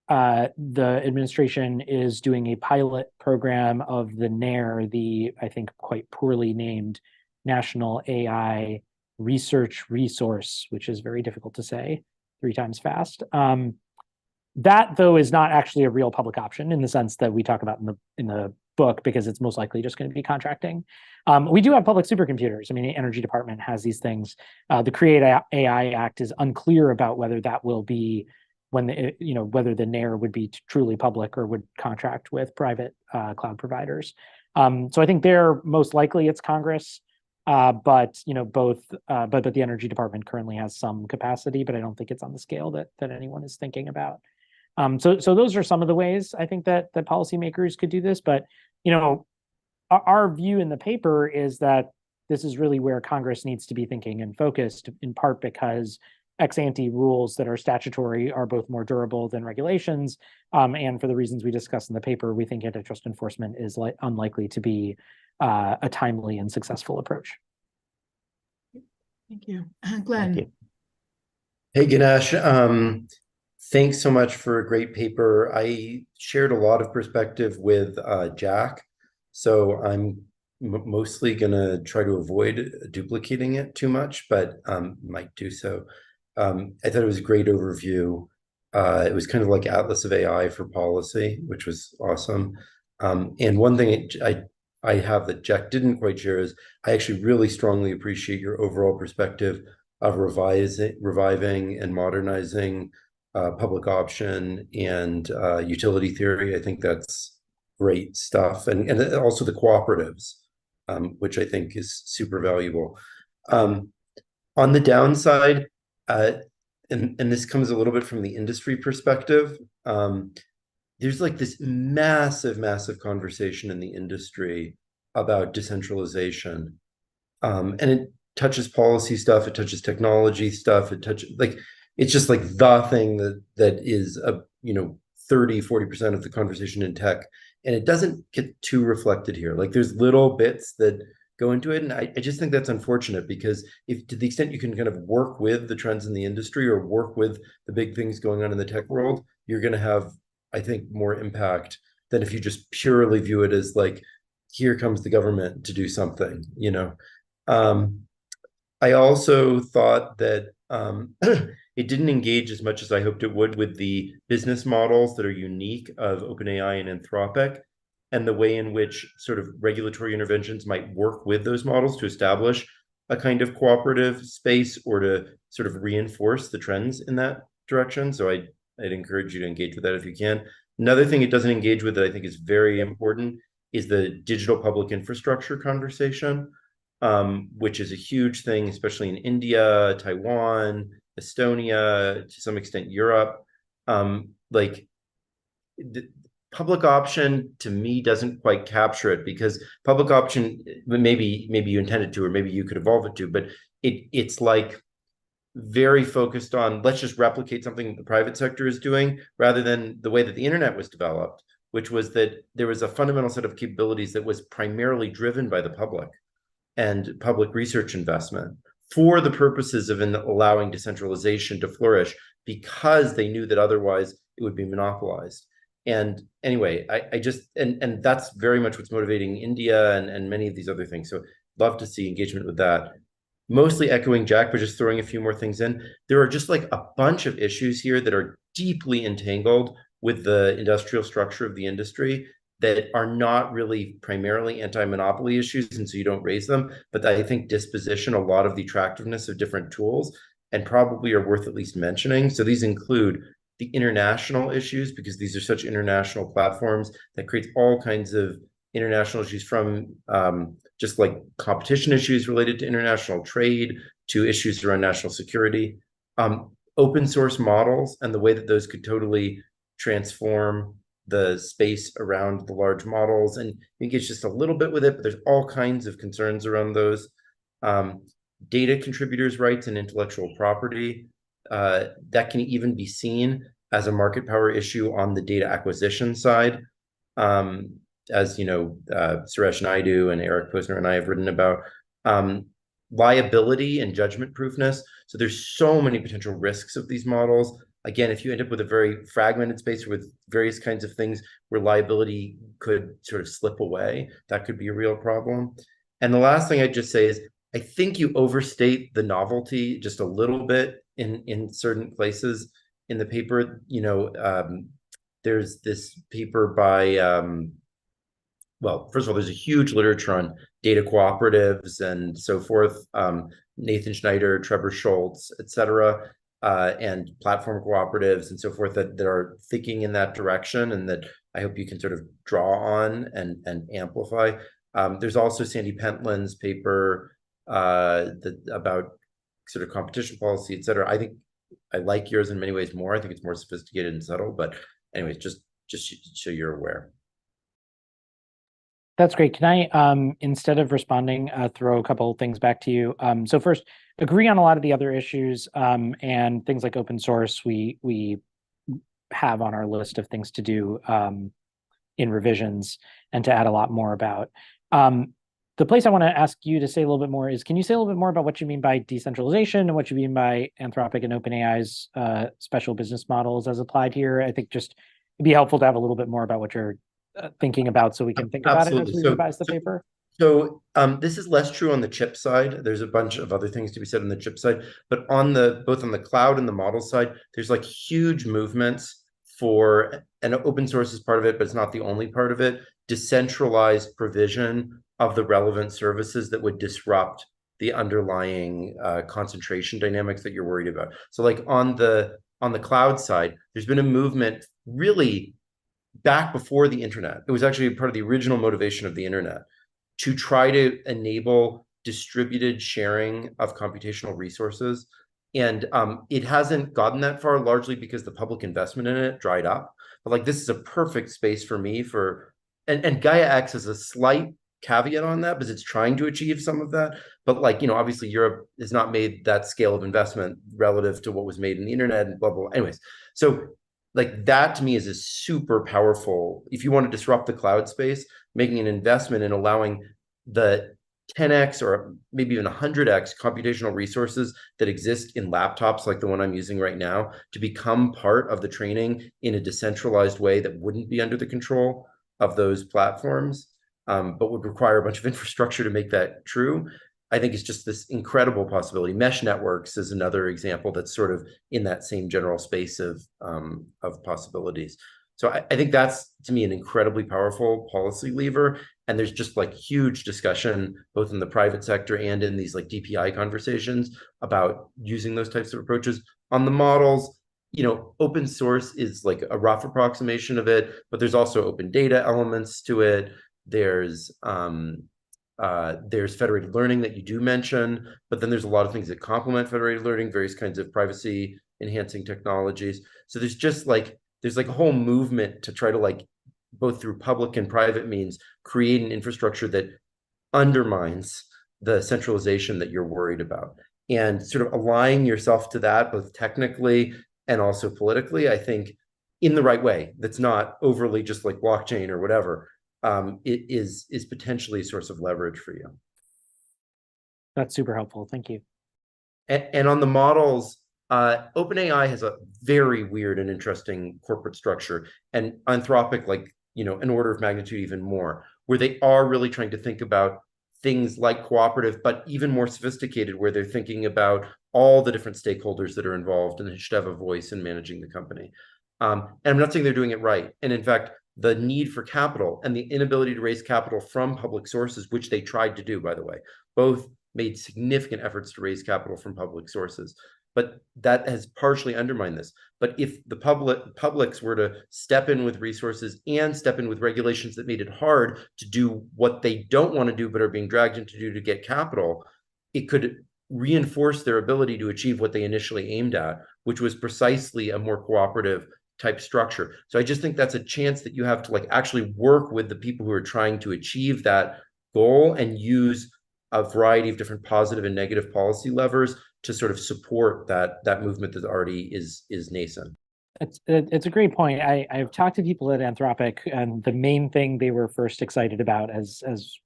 the administration is doing a pilot program of the NARE, the, I think, quite poorly named National AI Research Resource, which is very difficult to say 3 times fast. That, though, is not actually a real public option in the sense that we talk about in the book, because it's most likely just going to be contracting. We do have public supercomputers. The Energy Department has these things. The Create AI Act is unclear about whether that will be whether the NARE would be truly public or would contract with private cloud providers. So I think they're most likely it's Congress, but the Energy Department currently has some capacity, but I don't think it's on the scale that anyone is thinking about. So those are some of the ways I think that policymakers could do this. But our view in the paper is that this is really where Congress needs to be thinking and focused, in part because ex-ante rules that are statutory are both more durable than regulations. And for the reasons we discussed in the paper, we think antitrust enforcement is unlikely to be a timely and successful approach. Thank you. Glenn. Thank you. Hey, Ganesh. Thanks so much for a great paper. I shared a lot of perspective with Jack, so I'm mostly going to try to avoid duplicating it too much, but might do so. I thought it was a great overview. It was kind of like Atlas of AI for policy, which was awesome. And one thing I have that Jack didn't quite share is I actually really strongly appreciate your overall perspective of reviving and modernizing public option and utility theory. I think that's great stuff. And also the cooperatives, which I think is super valuable. On the downside, and this comes a little bit from the industry perspective, there's like this massive conversation in the industry about decentralization. And it touches policy stuff, it touches technology stuff, it's just like the thing that is 30-40% of the conversation in tech. And it doesn't get too reflected here. Like there's little bits that go into it. And I just think that's unfortunate, because if to the extent you can kind of work with the trends in the industry or work with the big things going on in the tech world, you're going to have, I think, more impact than if you just purely view it as like, here comes the government to do something, I also thought that it didn't engage as much as I hoped it would with the business models that are unique of OpenAI and Anthropic, and the way in which sort of regulatory interventions might work with those models to establish a kind of cooperative space or to sort of reinforce the trends in that direction. So I'd encourage you to engage with that if you can. Another thing it doesn't engage with that I think is very important is the digital public infrastructure conversation, which is a huge thing, especially in India, Taiwan, Estonia, to some extent Europe. public option to me doesn't quite capture it, because public option, maybe you intended to, or maybe you could evolve it to, but it's like very focused on, let's just replicate something the private sector is doing, rather than the way that the internet was developed, which was that there was a fundamental set of capabilities that was primarily driven by the public and public research investment for the purposes of allowing decentralization to flourish, because they knew that otherwise it would be monopolized. And anyway, I just, and that's very much what's motivating India and many of these other things. So love to see engagement with that. Mostly echoing Jack, but just throwing a few more things in. There are just like a bunch of issues here that are deeply entangled with the industrial structure of the industry that are not really primarily anti-monopoly issues, and so you don't raise them, but I think disposition a lot of the attractiveness of different tools, and probably are worth at least mentioning. So these include the international issues, because these are such international platforms that creates all kinds of international issues, from just like competition issues related to international trade to issues around national security, open source models and the way that those could totally transform the space around the large models, and engage just a little bit with it, but there's all kinds of concerns around those. Data contributors' rights and intellectual property, that can even be seen as a market power issue on the data acquisition side. As you know, Suresh Naidu and Eric Posner and I have written about, liability and judgment proofness. So there's so many potential risks of these models. Again, if you end up with a very fragmented space with various kinds of things where liability could sort of slip away, that could be a real problem. And the last thing I'd just say is, I think you overstate the novelty just a little bit in certain places in the paper. You know, there's this paper by, well, first of all, there's a huge literature on data cooperatives and so forth. Nathan Schneider, Trevor Schultz, et cetera, and platform cooperatives and so forth that are thinking in that direction, and that I hope you can sort of draw on and amplify. There's also Sandy Pentland's paper about sort of competition policy, et cetera. I think I like yours in many ways more. I think it's more sophisticated and subtle, but anyways, just so you're aware. That's great. Can I, instead of responding, throw a couple of things back to you? So first, agree on a lot of the other issues, and things like open source we have on our list of things to do in revisions and to add a lot more about. The place I want to ask you to say a little bit more is, can you say a little bit more about what you mean by decentralization and what you mean by Anthropic and OpenAI's special business models as applied here? I think just it'd be helpful to have a little bit more about what you're thinking about, so we can think about it as we revise the paper. So this is less true on the chip side. There's a bunch of other things to be said on the chip side, but on the both on the cloud and the model side, there's like huge movements for, and open source is part of it, but it's not the only part of it, decentralized provision of the relevant services that would disrupt the underlying concentration dynamics that you're worried about. So like on the cloud side, there's been a movement really back before the internet. It was actually part of the original motivation of the internet to try to enable distributed sharing of computational resources. And it hasn't gotten that far, largely because the public investment in it dried up. But like, this is a perfect space for me for, and Gaia X is a slight caveat on that, because it's trying to achieve some of that. But like, you know, obviously Europe has not made that scale of investment relative to what was made in the internet and blah, blah, blah. Anyways, so like that to me is a super powerful, if you want to disrupt the cloud space, making an investment in allowing the 10x or maybe even 100x computational resources that exist in laptops like the one I'm using right now to become part of the training in a decentralized way that wouldn't be under the control of those platforms, but would require a bunch of infrastructure to make that true. I think it's just this incredible possibility. Mesh networks is another example that's sort of in that same general space of possibilities. So I think that's, to me, an incredibly powerful policy lever. And there's just like huge discussion, both in the private sector and in these like DPI conversations about using those types of approaches. On the models, you know, open source is like a rough approximation of it, but there's also open data elements to it. There's federated learning that you do mention, but then there's a lot of things that complement federated learning, various kinds of privacy enhancing technologies. So there's just like, there's like a whole movement to try to like both through public and private means, create an infrastructure that undermines the centralization that you're worried about. And sort of aligning yourself to that, both technically and also politically, I think in the right way, that's not overly just like blockchain or whatever, it is potentially a source of leverage for you. That's super helpful. Thank you. And on the models, OpenAI has a very weird and interesting corporate structure, and Anthropic, like, you know, an order of magnitude even more, where they are really trying to think about things like cooperative, but even more sophisticated, where they're thinking about all the different stakeholders that are involved and they should have a voice in managing the company. And I'm not saying they're doing it right. And in fact, the need for capital and the inability to raise capital from public sources, which they tried to do, by the way, both made significant efforts to raise capital from public sources, but that has partially undermined this. But if the publics were to step in with resources and step in with regulations that made it hard to do what they don't want to do but are being dragged into do to get capital, it could reinforce their ability to achieve what they initially aimed at, which was precisely a more cooperative type structure. So I just think that's a chance that you have to like actually work with the people who are trying to achieve that goal and use a variety of different positive and negative policy levers to sort of support that movement that already is nascent. It's a great point. I've talked to people at Anthropic, and the main thing they were first excited about, as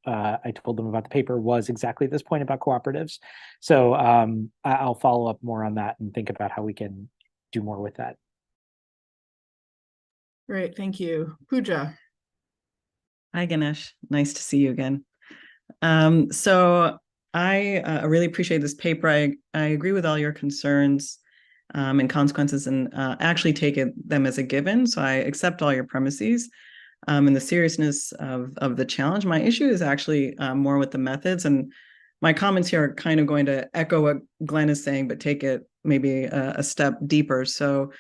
I told them about the paper, was exactly this point about cooperatives. So I'll follow up more on that and think about how we can do more with that. Great, thank you. Pooja. Hi, Ganesh. Nice to see you again. So I really appreciate this paper. I agree with all your concerns and consequences, and actually take them as a given. So I accept all your premises and the seriousness of the challenge. My issue is actually more with the methods, and my comments here are kind of going to echo what Glenn is saying, but take it maybe a step deeper. So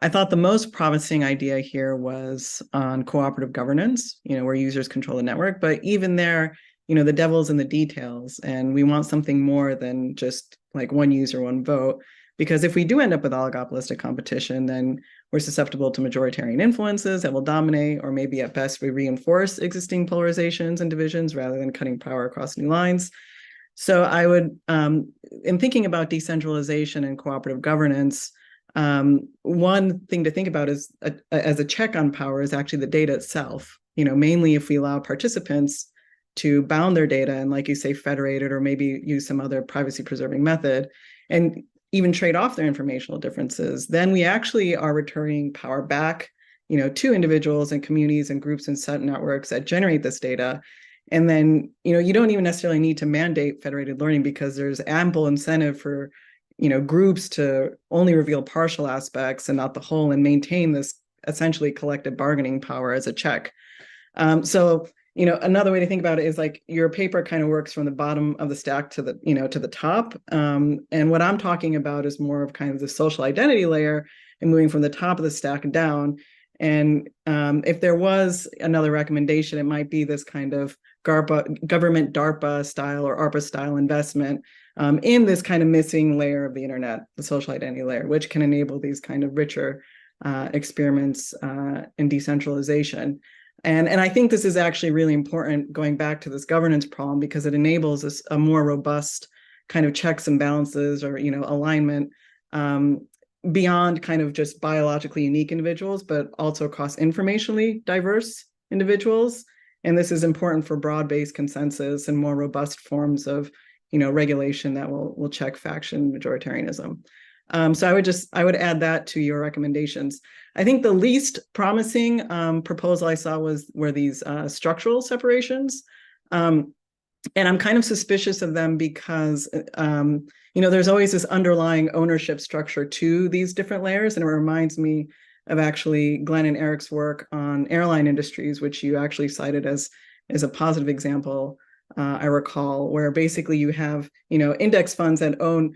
I thought the most promising idea here was on cooperative governance, you know, where users control the network. But even there, you know, the devil's in the details, and we want something more than just like one user, one vote. Because if we do end up with oligopolistic competition, then we're susceptible to majoritarian influences that will dominate, or maybe at best we reinforce existing polarizations and divisions rather than cutting power across new lines. So I would, in thinking about decentralization and cooperative governance, one thing to think about is as a check on power is actually the data itself. You know, mainly if we allow participants to bound their data and, like you say, federate it, or maybe use some other privacy preserving method, and even trade off their informational differences, then we actually are returning power back, you know, to individuals and communities and groups and set networks that generate this data. And then, you know, you don't even necessarily need to mandate federated learning, because there's ample incentive for, you know, groups to only reveal partial aspects and not the whole, and maintain this essentially collective bargaining power as a check. So, you know, another way to think about it is like your paper kind of works from the bottom of the stack to the, you know, to the top. And what I'm talking about is more of kind of the social identity layer and moving from the top of the stack down. And if there was another recommendation, it might be this kind of government DARPA style or ARPA style investment in this kind of missing layer of the internet, the social identity layer, which can enable these kind of richer experiments in decentralization. And I think this is actually really important, going back to this governance problem, because it enables us a more robust kind of checks and balances, or, you know, alignment beyond kind of just biologically unique individuals, but also across informationally diverse individuals. And this is important for broad-based consensus and more robust forms of, you know, regulation that will check faction majoritarianism. So I would add that to your recommendations. I think the least promising proposal I saw were these structural separations. And I'm kind of suspicious of them because, you know, there's always this underlying ownership structure to these different layers. And it reminds me of actually Glenn and Eric's work on airline industries, which you actually cited as a positive example, I recall, where basically you have, you know, index funds that own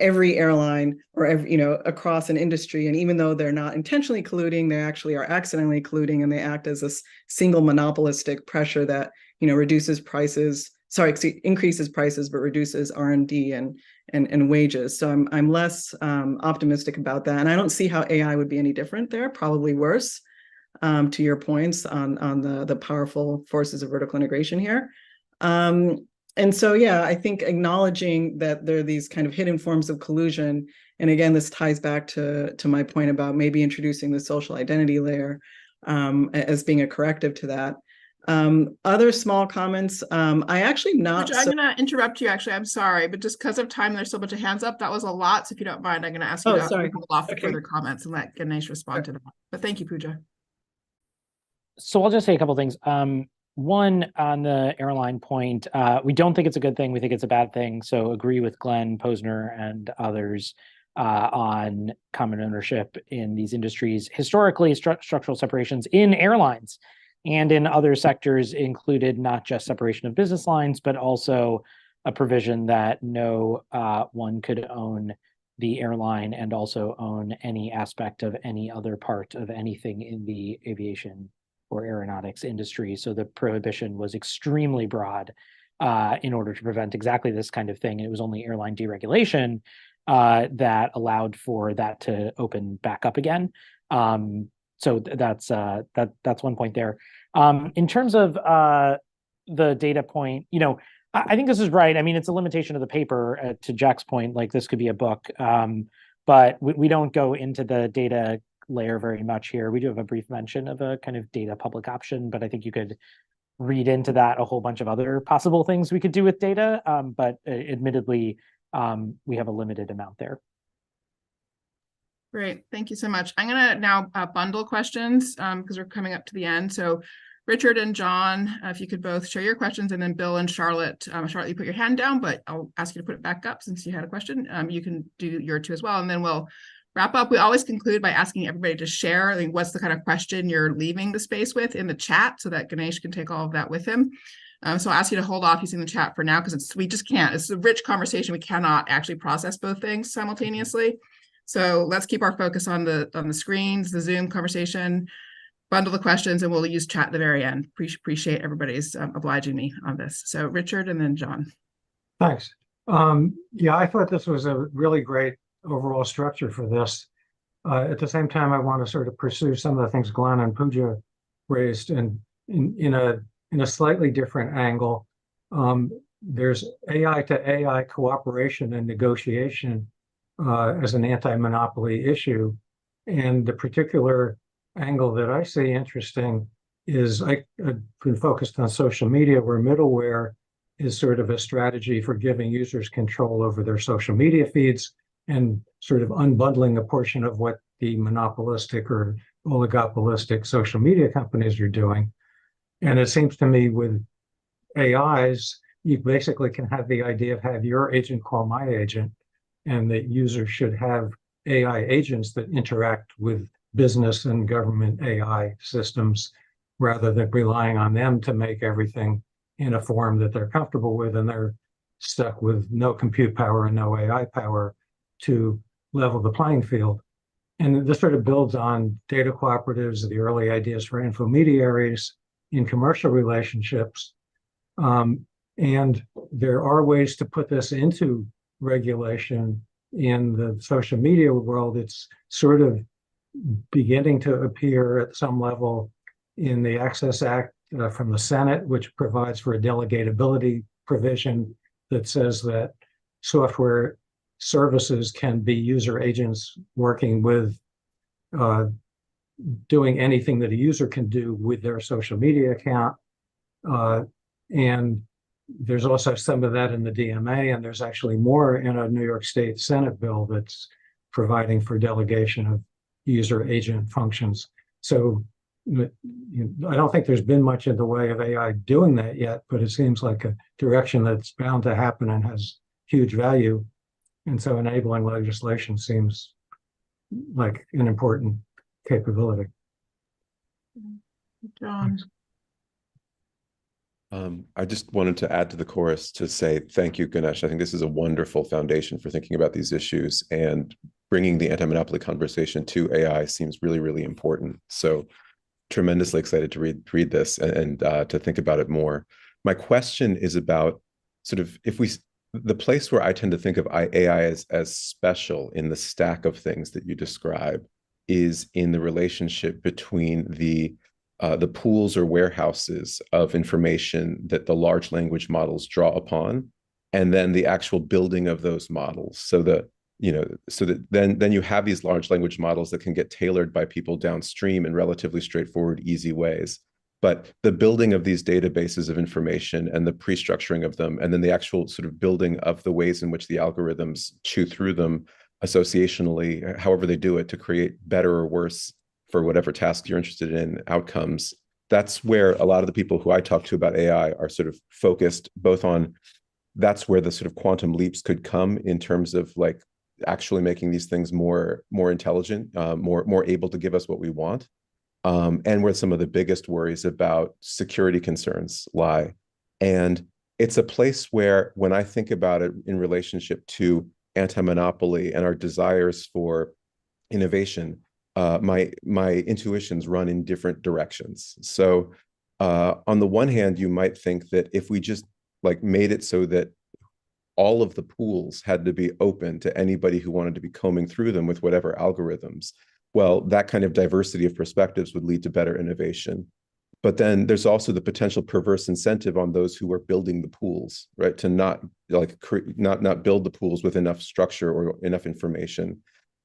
every airline or every, you know, across an industry. And even though they're not intentionally colluding, they actually are accidentally colluding, and they act as a single monopolistic pressure that, you know, increases prices, but reduces R&D and wages. So I'm less optimistic about that. And I don't see how AI would be any different there, probably worse. to your points on the powerful forces of vertical integration here. And so, yeah, I think acknowledging that there are these kind of hidden forms of collusion, and again, this ties back to my point about maybe introducing the social identity layer as being a corrective to that. Other small comments, I actually not. I'm going to interrupt you, actually. I'm sorry, but just because of time, there's so much of hands up. That was a lot. So if you don't mind, I'm going to ask you to hold off for further comments and let Ganesh respond to that. But thank you, Pooja. So I'll just say a couple of things. One, on the airline point, we don't think it's a good thing. We think it's a bad thing. So agree with Glenn Posner and others on common ownership in these industries. Historically, structural separations in airlines and in other sectors included not just separation of business lines, but also a provision that no one could own the airline and also own any aspect of any other part of anything in the aviation or aeronautics industry. So the prohibition was extremely broad in order to prevent exactly this kind of thing. And it was only airline deregulation that allowed for that to open back up again. So that's one point there. In terms of the data point, I think this is right. I mean, it's a limitation of the paper. To Jack's point, like this could be a book, but we don't go into the data layer very much here. We do have a brief mention of a kind of data public option, but I think you could read into that a whole bunch of other possible things we could do with data. But admittedly, we have a limited amount there. Great, thank you so much. I'm going to now bundle questions because we're coming up to the end. So Richard and John, if you could both share your questions, and then Bill and Charlotte. Charlotte, you put your hand down, but I'll ask you to put it back up since you had a question. You can do your two as well, and then we'll wrap up. We always conclude by asking everybody to share what's the kind of question you're leaving the space with in the chat so that Ganesh can take all of that with him. So I'll ask you to hold off using the chat for now because we just can't. It's a rich conversation. We cannot actually process both things simultaneously. So let's keep our focus on the screens, the Zoom conversation, bundle the questions, and we'll use chat at the very end. Appreciate everybody's obliging me on this. So Richard and then John. Thanks. Yeah, I thought this was a really great overall structure for this. At the same time, I want to sort of pursue some of the things Glenn and Pooja raised, and in a slightly different angle. There's AI to AI cooperation and negotiation as an anti-monopoly issue, and the particular angle that I see interesting is I've been focused on social media, where middleware is sort of a strategy for giving users control over their social media feeds and sort of unbundling a portion of what the monopolistic or oligopolistic social media companies are doing. And it seems to me with AIs, you basically can have the idea of have your agent call my agent, and that users should have AI agents that interact with business and government AI systems rather than relying on them to make everything in a form that they're comfortable with, and they're stuck with no compute power and no AI power to level the playing field. And this sort of builds on data cooperatives, the early ideas for infomediaries in commercial relationships. And there are ways to put this into regulation in the social media world. It's sort of beginning to appear at some level in the Access Act from the Senate, which provides for a delegatability provision that says that software services can be user agents working with doing anything that a user can do with their social media account. And there's also some of that in the DMA, and there's actually more in a New York State Senate bill that's providing for delegation of user agent functions. So I don't think there's been much in the way of AI doing that yet, but it seems like a direction that's bound to happen and has huge value. And so enabling legislation seems like an important capability. John. I just wanted to add to the chorus to say thank you, Ganesh. I think this is a wonderful foundation for thinking about these issues, and bringing the anti-monopoly conversation to AI seems really, really important. So tremendously excited to read this and to think about it more. My question is about sort of the place where I tend to think of AI as special in the stack of things that you describe is in the relationship between the pools or warehouses of information that the large language models draw upon, and then the actual building of those models. So that then you have these large language models that can get tailored by people downstream in relatively straightforward, easy ways. But the building of these databases of information and the pre-structuring of them, and then the actual sort of building of the ways in which the algorithms chew through them associationally, however they do it, to create better or worse for whatever task you're interested in outcomes. That's where a lot of the people who I talk to about AI are sort of focused both on. That's where the sort of quantum leaps could come in terms of like actually making these things more intelligent, more able to give us what we want, and where some of the biggest worries about security concerns lie. And it's a place where, when I think about it in relationship to anti-monopoly and our desires for innovation, my intuitions run in different directions. So on the one hand, you might think that if we just like made it so that all of the pools had to be open to anybody who wanted to be combing through them with whatever algorithms, well, that kind of diversity of perspectives would lead to better innovation. But then there's also the potential perverse incentive on those who are building the pools, right? To not build the pools with enough structure or enough information.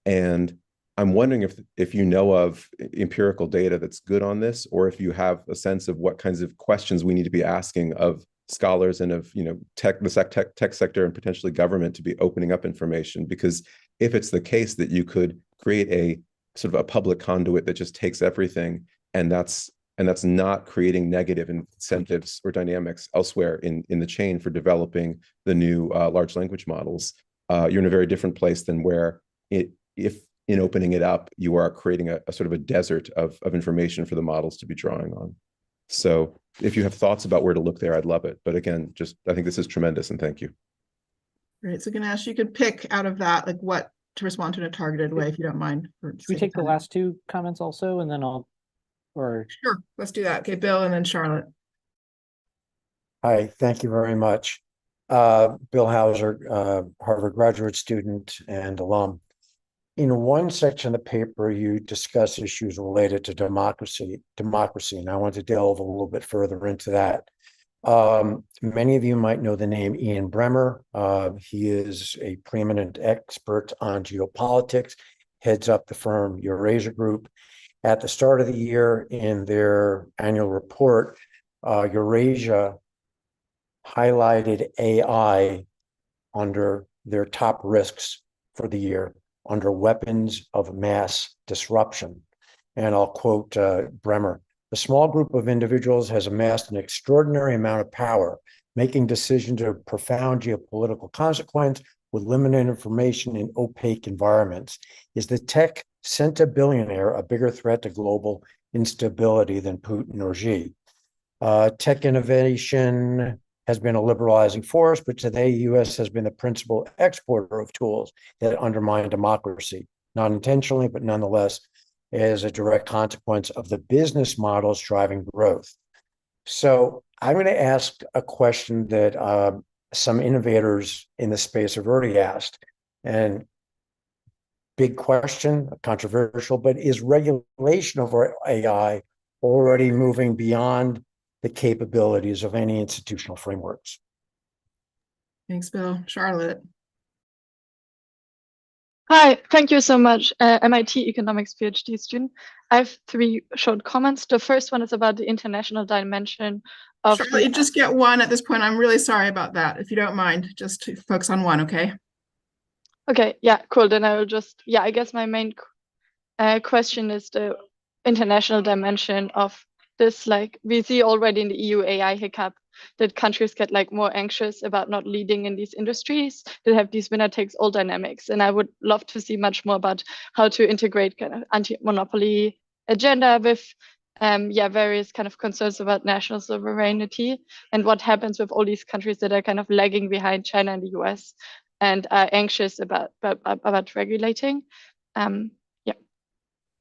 And I'm wondering if you know of empirical data that's good on this, or if you have a sense of what kinds of questions we need to be asking of scholars and of the tech sector and potentially government to be opening up information. Because if it's the case that you could create a sort of a public conduit that just takes everything, and that's not creating negative incentives or dynamics elsewhere in the chain for developing the new large language models, you're in a very different place than where if in opening it up, you are creating a sort of a desert of information for the models to be drawing on. So if you have thoughts about where to look there, I'd love it. But again, I think this is tremendous, and thank you. Great. So Ganesh, you could pick out of that, like what to respond to in a targeted way, if you don't mind. Should we take the last two comments also, and then Sure, let's do that. Okay, Bill, and then Charlotte. Hi, thank you very much. Bill Hauser, Harvard graduate student and alum. In one section of the paper, you discuss issues related to democracy, and I want to delve a little bit further into that. Many of you might know the name Ian Bremmer. He is a preeminent expert on geopolitics, heads up the firm Eurasia Group. At the start of the year, in their annual report, Eurasia highlighted AI under their top risks for the year, under weapons of mass disruption. And I'll quote Bremmer: "A small group of individuals has amassed an extraordinary amount of power, making decisions of profound geopolitical consequence with limited information in opaque environments. Is the tech centibillionaire a bigger threat to global instability than Putin or Xi? Tech innovation has been a liberalizing force, but today the U.S. has been the principal exporter of tools that undermine democracy, not intentionally, but nonetheless as a direct consequence of the business models driving growth." So I'm going to ask a question that some innovators in the space have already asked, and big question, controversial, but is regulation of AI already moving beyond the capabilities of any institutional frameworks? Thanks, Bill. Charlotte. Hi, thank you so much. MIT economics PhD student. I have 3 short comments. The first one is about the international dimension of Charlotte, you just get one at this point. I'm really sorry about that. If you don't mind, just to focus on one, okay? Okay, yeah, cool. Then I will just, I guess my main question is the international dimension of this. Like, we see already in the EU AI hiccup that countries get like more anxious about not leading in these industries that have these winner takes all dynamics. And I would love to see much more about how to integrate kind of anti-monopoly agenda with various kind of concerns about national sovereignty, and what happens with all these countries that are kind of lagging behind China and the US and are anxious about regulating.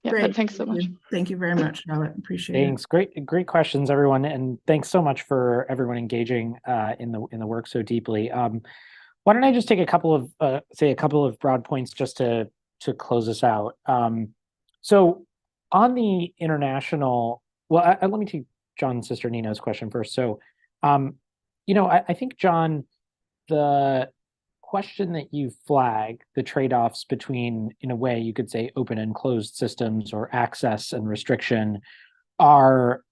Great. But thanks so much. Thank you very much, Charlotte. Appreciate Thanks. Great questions, everyone, and thanks so much for everyone engaging in the work so deeply. Why don't I just take a couple of broad points just to close us out. So on the international, well, let me take John's sister Nina's question first. So, I think, John, the question that you flag, the trade-offs between, in a way, you could say open and closed systems or access and restriction, are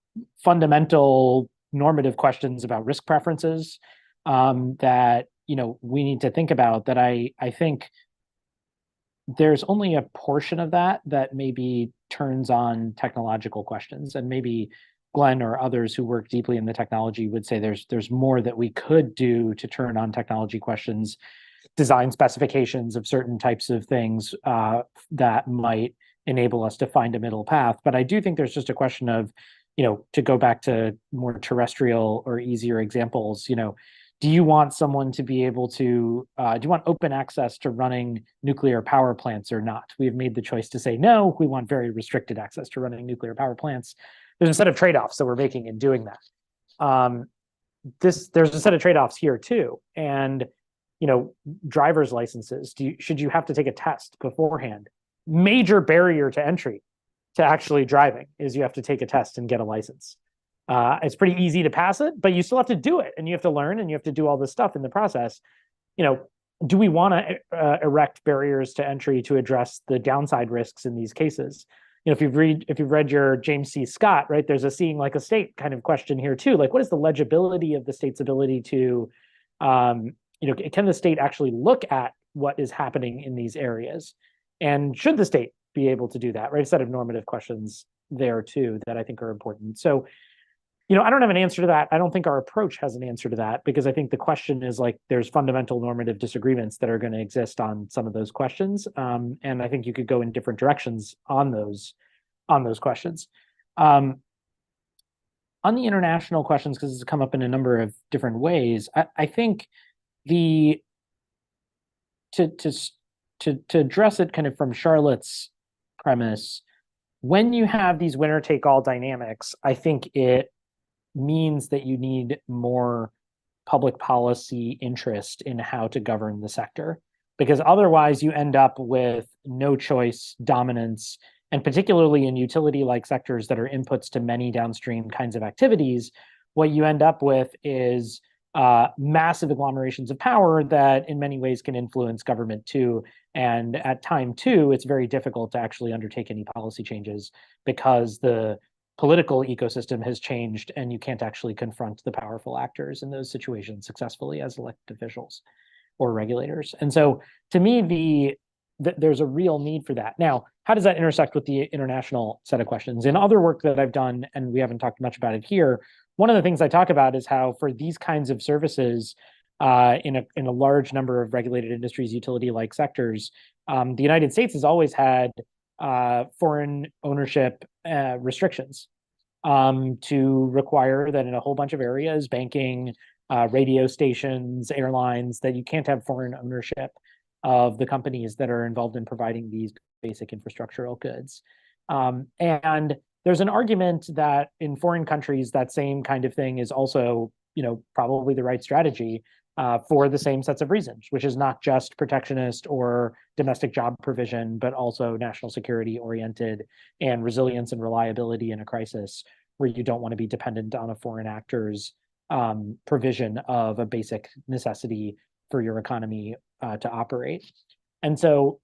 fundamental normative questions about risk preferences that we need to think about. That I think there's only a portion of that maybe turns on technological questions, and maybe Glenn or others who work deeply in the technology would say there's more that we could do to turn on technology questions, design specifications of certain types of things that might enable us to find a middle path. But I do think there's just a question of, to go back to more terrestrial or easier examples, do you want someone to be able to, do you want open access to running nuclear power plants or not? We have made the choice to say, no, we want very restricted access to running nuclear power plants. There's a set of trade-offs that we're making in doing that. There's a set of trade-offs here too. And, driver's licenses, should you have to take a test beforehand? Major barrier to entry to actually driving is you have to take a test and get a license. It's pretty easy to pass it, but you still have to do it, and you have to learn, and you have to do all this stuff in the process. Do we want to erect barriers to entry to address the downside risks in these cases? If you've read your James C. Scott, right, there's a seeing like a state kind of question here too. Like, what is the legibility of the state's ability to, can the state actually look at what is happening in these areas? And should the state be able to do that, right? A set of normative questions there too that I think are important. So, I don't have an answer to that. I don't think our approach has an answer to that, because I think the question is like, there's fundamental normative disagreements that are going to exist on some of those questions. And I think you could go in different directions on those questions. On the international questions, because it's come up in a number of different ways, I think to address it kind of from Charlotte's premise, when you have these winner-take-all dynamics, I think it means that you need more public policy interest in how to govern the sector, because otherwise you end up with no choice dominance, and particularly in utility-like sectors that are inputs to many downstream kinds of activities, what you end up with is massive agglomerations of power that in many ways can influence government too. And at time too, it's very difficult to actually undertake any policy changes because the political ecosystem has changed and you can't actually confront the powerful actors in those situations successfully as elected officials or regulators. And so to me, there's a real need for that. Now, how does that intersect with the international set of questions? In other work that I've done, and we haven't talked much about it here, one of the things I talk about is how for these kinds of services in a large number of regulated industries, utility-like sectors, the United States has always had foreign ownership restrictions to require that in a whole bunch of areas, banking, radio stations, airlines, that you can't have foreign ownership of the companies that are involved in providing these basic infrastructural goods. And there's an argument that in foreign countries, that same kind of thing is also, probably the right strategy for the same sets of reasons, which is not just protectionist or domestic job provision, but also national security oriented and resilience and reliability in a crisis where you don't want to be dependent on a foreign actor's provision of a basic necessity for your economy to operate. And so,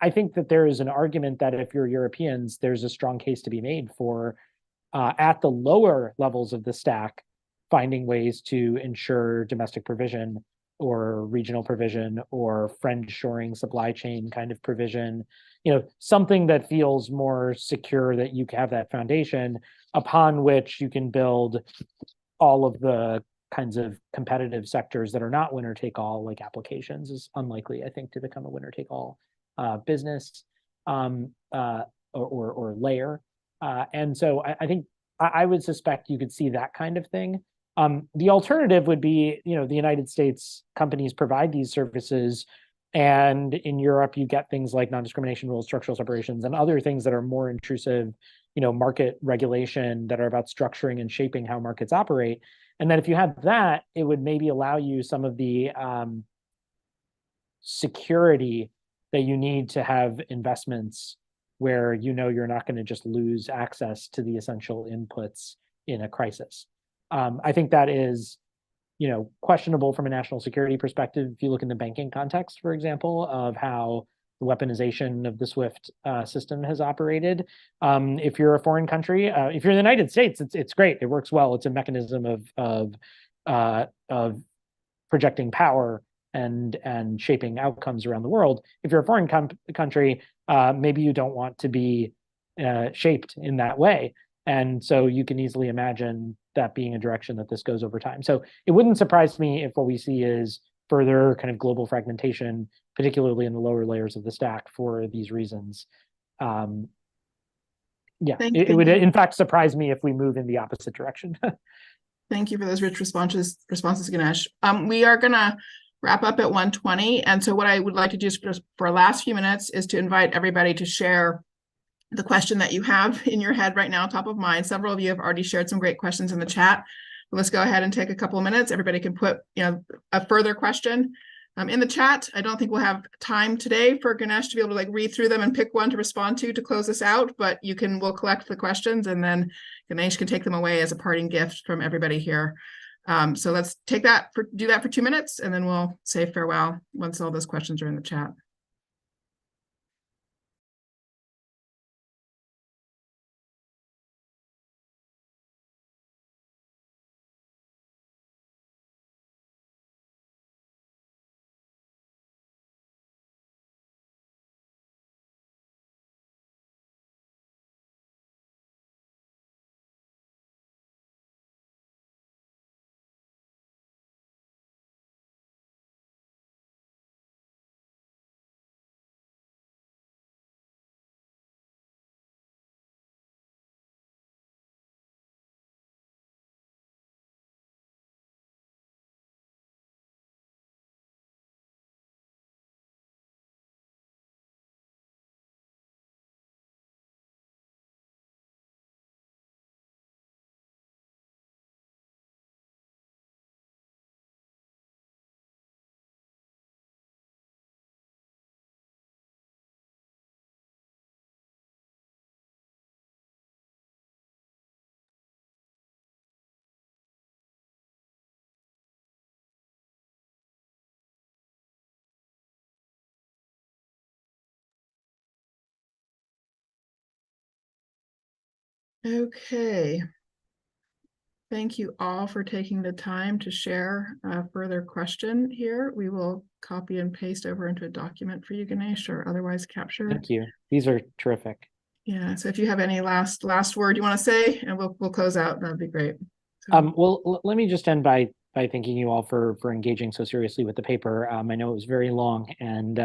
I think that there is an argument that if you're Europeans, there's a strong case to be made for at the lower levels of the stack, finding ways to ensure domestic provision or regional provision or friend-shoring supply chain kind of provision, something that feels more secure, that you have that foundation upon which you can build all of the kinds of competitive sectors that are not winner-take-all, like applications, is unlikely, I think, to become a winner-take-all business or layer. And so I think I would suspect you could see that kind of thing. The alternative would be, the United States companies provide these services, and in Europe you get things like non-discrimination rules, structural separations, and other things that are more intrusive, market regulation that are about structuring and shaping how markets operate. And then if you had that, it would maybe allow you some of the security that you need to have investments where you're not going to just lose access to the essential inputs in a crisis. I think that is, questionable from a national security perspective. If you look in the banking context, for example, of how the weaponization of the SWIFT system has operated. If you're a foreign country, if you're in the United States, it's great. It works well. It's a mechanism of projecting power and shaping outcomes around the world. If you're a foreign country, maybe you don't want to be shaped in that way. And so you can easily imagine that being a direction that this goes over time. So it wouldn't surprise me if what we see is further kind of global fragmentation, particularly in the lower layers of the stack for these reasons. It would in fact surprise me if we move in the opposite direction. Thank you for those rich responses, Ganesh. We are gonna wrap up at 1:20. And so what I would like to do just for our last few minutes is to invite everybody to share the question that you have in your head right now, top of mind. Several of you have already shared some great questions in the chat. Let's go ahead and take a couple of minutes. Everybody can put a further question in the chat. I don't think we'll have time today for Ganesh to be able to read through them and pick one to respond to close this out, but we'll collect the questions and then Ganesh can take them away as a parting gift from everybody here. So let's do that for 2 minutes and then we'll say farewell once all those questions are in the chat. Okay. Thank you all for taking the time to share a further question here. We will copy and paste over into a document for you, Ganesh, or otherwise capture. Thank you. These are terrific. Yeah. So if you have any last word you want to say, and we'll close out, that'd be great. Well, let me just end by thanking you all for engaging so seriously with the paper. I know it was very long and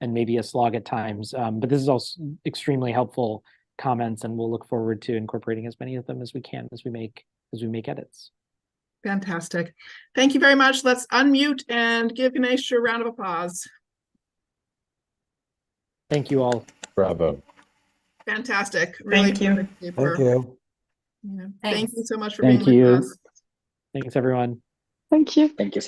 maybe a slog at times, but this is also extremely helpful comments, and we'll look forward to incorporating as many of them as we can as we make edits. Fantastic. Thank you very much. Let's unmute and give Ganesh a round of applause. Thank you all. Bravo. Fantastic. Really Thank you. Thank you. Thank you so much for Thank being you. with us. Thanks, everyone. Thank you. Thank you so much.